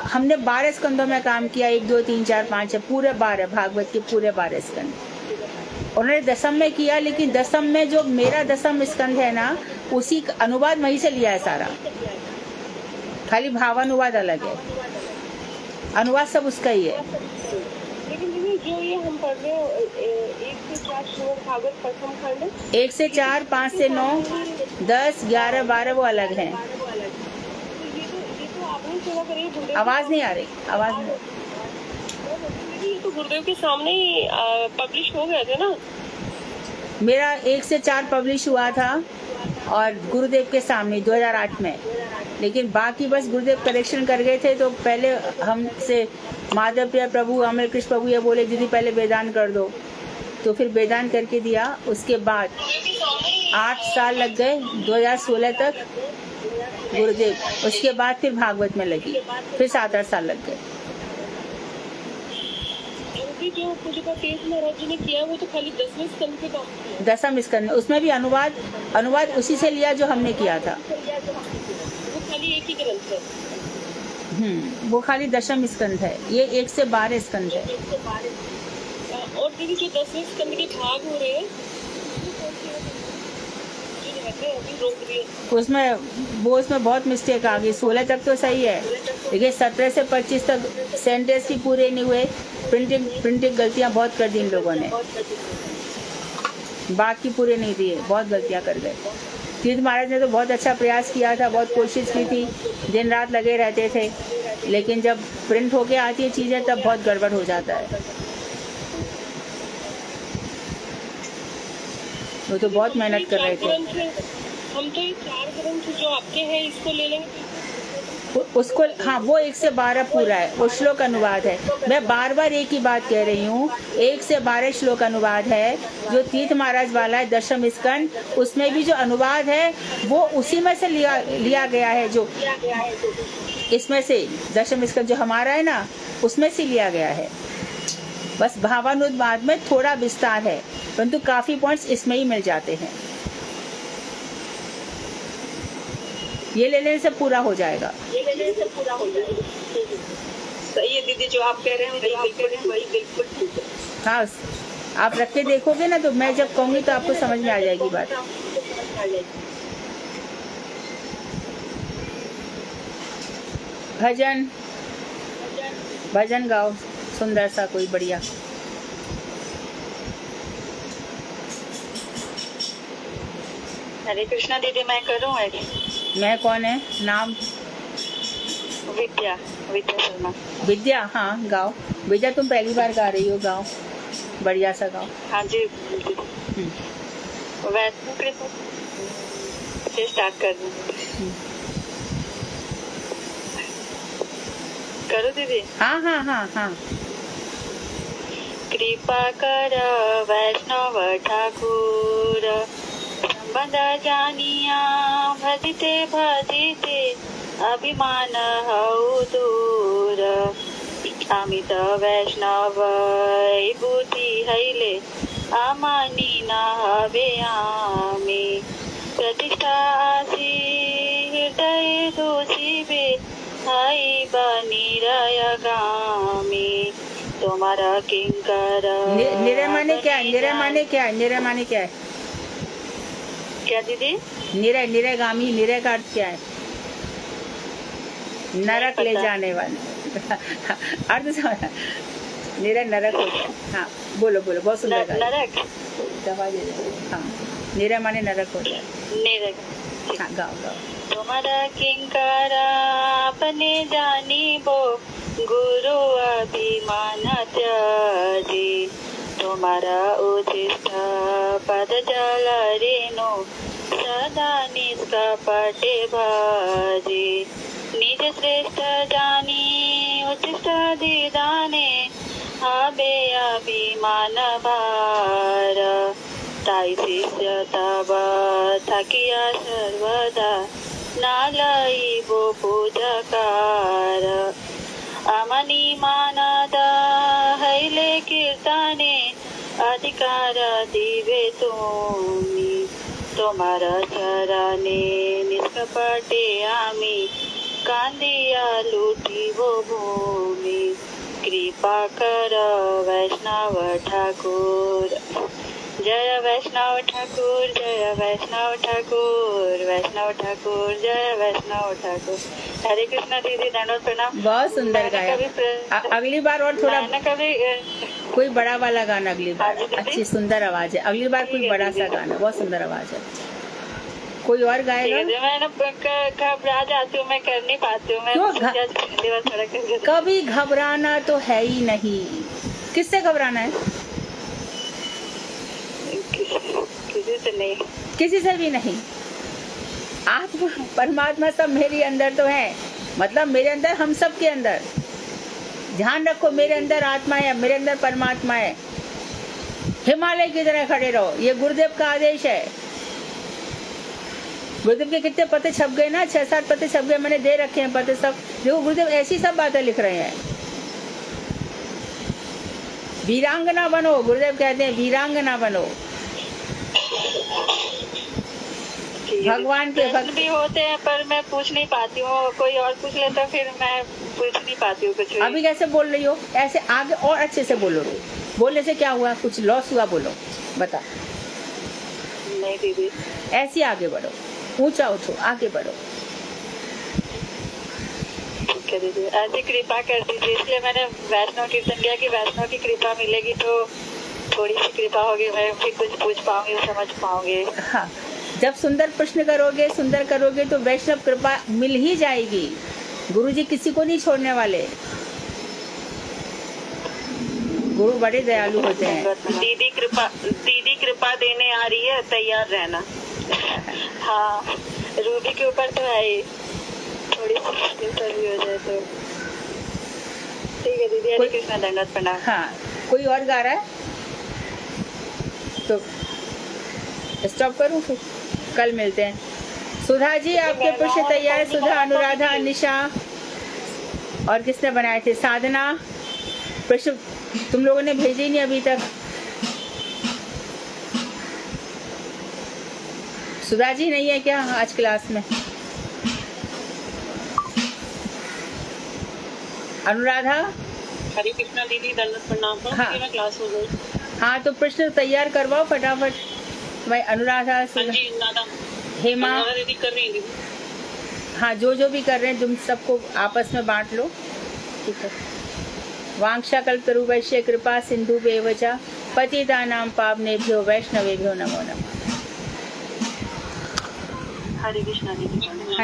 हमने 12 स्कंदों में काम किया, 1 2 3 4 5 है, पूरे 12 भागवत के पूरे 12 स्कंद। उन्होंने दशम में किया, लेकिन दशम में जो मेरा दशम स्कंद है ना, उसी का अनुवाद वहीं से लिया है सारा, खाली भावानुवाद अलग है, अनुवाद सब उसका ही है। लेकिन दीदी जो ये हम पढ़ रहे हैं 1 से 4 श्रीमद् भागवत प्रथम खंड, 1 से 4 5 से 9 10 11 12 वो अलग हैं। आवाज नहीं आ रही, आवाज नहीं। ये तो गुरुदेव के सामने ही पब्लिश हो गए थे ना? मेरा 1 से 4 पब्लिश हुआ था और गुरुदेव के सामने 2008 में, लेकिन बाकी बस गुरुदेव करेक्शन कर गए थे। तो पहले हमसे माधव प्रिया प्रभु, अमर कृष्ण प्रभु ये बोले दीदी पहले वेदांत कर दो, तो फिर वेदांत करके दिया। उसके बाद 8 साल लग गए 2016 तक गुरुदेव, उसके बाद फिर भागवत में लगी, फिर 7-8 साल लग गए। जो पूज्य तीर्थ महाराज जी ने किया वो तो खाली 10वें स्कंद पे काम किया। दशम स्कंद, उसमें भी अनुवाद उसी से लिया जो हमने किया था। वो खाली एक ही ग्रंथ है। वो खाली दशम स्कंद है, ये 1 से 12 स्कंद है। और दीदी जो 10वें स्कंद के भाग हो रहे हैं उसमें बहुत मिस्टेक आ गई। 16 तक तो सही है, लेकिन 17 से 25 तक सेंटेंस भी पूरे नहीं हुए। प्रिंटिंग गलतियां बहुत कर दी इन लोगों ने, बाकी पूरे नहीं दिए, बहुत गलतियां कर गए। तीर्थ महाराज ने तो बहुत अच्छा प्रयास किया था, बहुत कोशिश की थी, दिन रात लगे रहते थे, लेकिन जब प्रिंट होके आती है चीज़ें तब बहुत गड़बड़ हो जाता है। वो तो बहुत मेहनत कर रहे थे। हम तो ये 4 ग्रंथ जो आपके हैं इसको ले लेंगे उसको। हाँ, वो 1 से 12 पूरा है, वो श्लोक अनुवाद है। मैं बार बार एक ही बात कह रही हूँ, 1 से 12 श्लोक अनुवाद है जो तीर्थ महाराज वाला है दशम स्कंद। उसमें भी जो अनुवाद है वो उसी में से लिया गया है, जो इसमें से दशम स्कंद जो हमारा है ना उसमें से लिया गया है। बस भावानुवाद में थोड़ा विस्तार है, परंतु काफी पॉइंट्स इसमें ही मिल जाते हैं। ये ले लेने से पूरा हो जाएगा। सही है दीदी, जो आप कह रहे हैं वही बिल्कुल ठीक है। हाँ, आप रख के देखोगे ना तो मैं जब कहूँगी तो आपको समझ में आ जाएगी बात। भजन गाओ सुंदर सा कोई बढ़िया। हरे कृष्णा दीदी, मैं करूँ? मैं कौन है? नाम? विद्या शर्मा। विद्या? हाँ गाओ। विद्या तुम पहली बार गा रही हो, गाओ बढ़िया सा गाओ। हाँ जी, वैष्णव से स्टार्ट कर दूँ? करो दीदी? हाँ हाँ हाँ हाँ। कृपा कर वैष्णव ठाकुर, संबंध जानिया भजते भजते अभिमान हौ दूर। अमित वैष्णव बुद्धि हैले अमानी न हवे आमे। प्रतिष्ठा आसी हृदय दोषिबे हाई बनिरय गामी। तुम्हारा किंकर निरय माने क्या है? निरय माने क्या है? निरय माने क्या है? क्या दीदी? निरय गामी, निरय का अर्थ क्या है? नरक ले जाने वाले। अर्थ समझ? निरय नरक होता है। हाँ बोलो बोलो, बहुत सुंदर। नरक दवा दे दो। हाँ, निरय माने नरक होता है। निरक। हाँ गाओ। तुम्हारा किंकर अपने जानिबो, गुरु अभिमान त्याजी। तुम्हारा उचिष्ट पद जल रेणु, सदा निष्कपटे भाजी। निज श्रेष्ठ जानी उचिष्ट दिदाने, हबे अभिमान भार। ताई शिष्य तब थकिया सर्वदा नालाई वो पूजकार अमनी मानदा हैले कीर्तने अधिकार दिवे तुम्ही तुम्हारा चरणे निष्कपटे आम्ही कांदिया लुटी वो भूमि कृपा कर वैष्णव ठाकुर जय वैष्णव ठाकुर जय वैष्णव ठाकुर वैष्णव ठाकुर जय वैष्णव ठाकुर। हरे कृष्णा दीदी, दंडवत प्रणाम। बहुत सुंदर गाया। अगली बार और थोड़ा कभी कोई बड़ा वाला गाना अगली बार। अच्छी सुंदर आवाज है, अगली बार कोई बड़ा सा गाना, बहुत सुंदर आवाज है। कोई और गाएगा? मैं घबरा जाती हूँ, मैं कर नहीं पाती हूँ। मैं कभी घबराना तो है ही नहीं। किससे घबराना है? किसी से नहीं, किसी से भी नहीं। आत्मा परमात्मा सब मेरे अंदर तो है, मतलब मेरे अंदर, हम सब के अंदर। ध्यान रखो, मेरे अंदर आत्मा है, मेरे अंदर परमात्मा है। हिमालय की तरह खड़े रहो, ये गुरुदेव का आदेश है। गुरुदेव के कितने पते छप गए ना, 6-7 पते छप गए, मैंने दे रखे हैं पते सब। देखो गुरुदेव ऐसी सब बातें लिख रहे हैं। वीरांगना बनो, गुरुदेव कहते हैं वीरांगना बनो। भगवान के भक्त भी होते हैं, पर मैं पूछ नहीं पाती हूँ। कोई और पूछ लेता फिर मैं पूछ नहीं पाती हूँ कुछ। अभी कैसे बोल रही हो? ऐसे आगे और अच्छे से बोलो। बोलने से क्या हुआ? कुछ लॉस हुआ? बोलो, बता। नहीं दीदी, ऐसे आगे बढ़ो, ऊंचा उठो, आगे बढ़ो। ठीक है दीदी, ऐसी कृपा कर दीजिए। इसलिए मैंने वैष्णव कीर्तन किया कि वैष्णव की कृपा मिलेगी तो थोड़ी सी कृपा होगी, मैं भी कुछ पूछ पाऊंगी, समझ पाऊंगी। हाँ, जब सुंदर प्रश्न करोगे, सुंदर करोगे तो वैष्णव कृपा मिल ही जाएगी। गुरुजी किसी को नहीं छोड़ने वाले। गुरु बड़े दयालु होते हैं। दीदी कृपा देने आ रही है, तैयार रहना। हाँ, रूबी के ऊपर तो है ही, थोड़ी सी भी हो जाए तो ठीक है दीदी। हरे कृष्णा, दंडवत प्रणाम। हाँ, कोई और गा रहा है तो स्टॉप करूं, फिर कल मिलते हैं। सुधा जी, आपके प्रश्न तैयार है। सुधा, अनुराधा, निशा और किसने बनाए थे? साधना। प्रश्न तुम लोगों ने भेजे ही नहीं अभी तक। सुधा जी नहीं है क्या आज क्लास में? अनुराधा। हरे कृष्णा दीदी, दंडवत प्रणाम। हाँ। मैं क्लास हो गई। हाँ, तो प्रश्न तैयार करवाओ फटाफट। भाई अनुराधा, हेमा दीदी कर रही है। हाँ, जो भी कर रहे हैं तुम सबको आपस में बांट लो, ठीक है। वांक्षा कल्पतरुभ्यश्च कृपा सिंधुभ्येव च पतितानां पावनेभ्यो वैष्णवेभ्यो नमो नमः। हरे कृष्णा दीदी।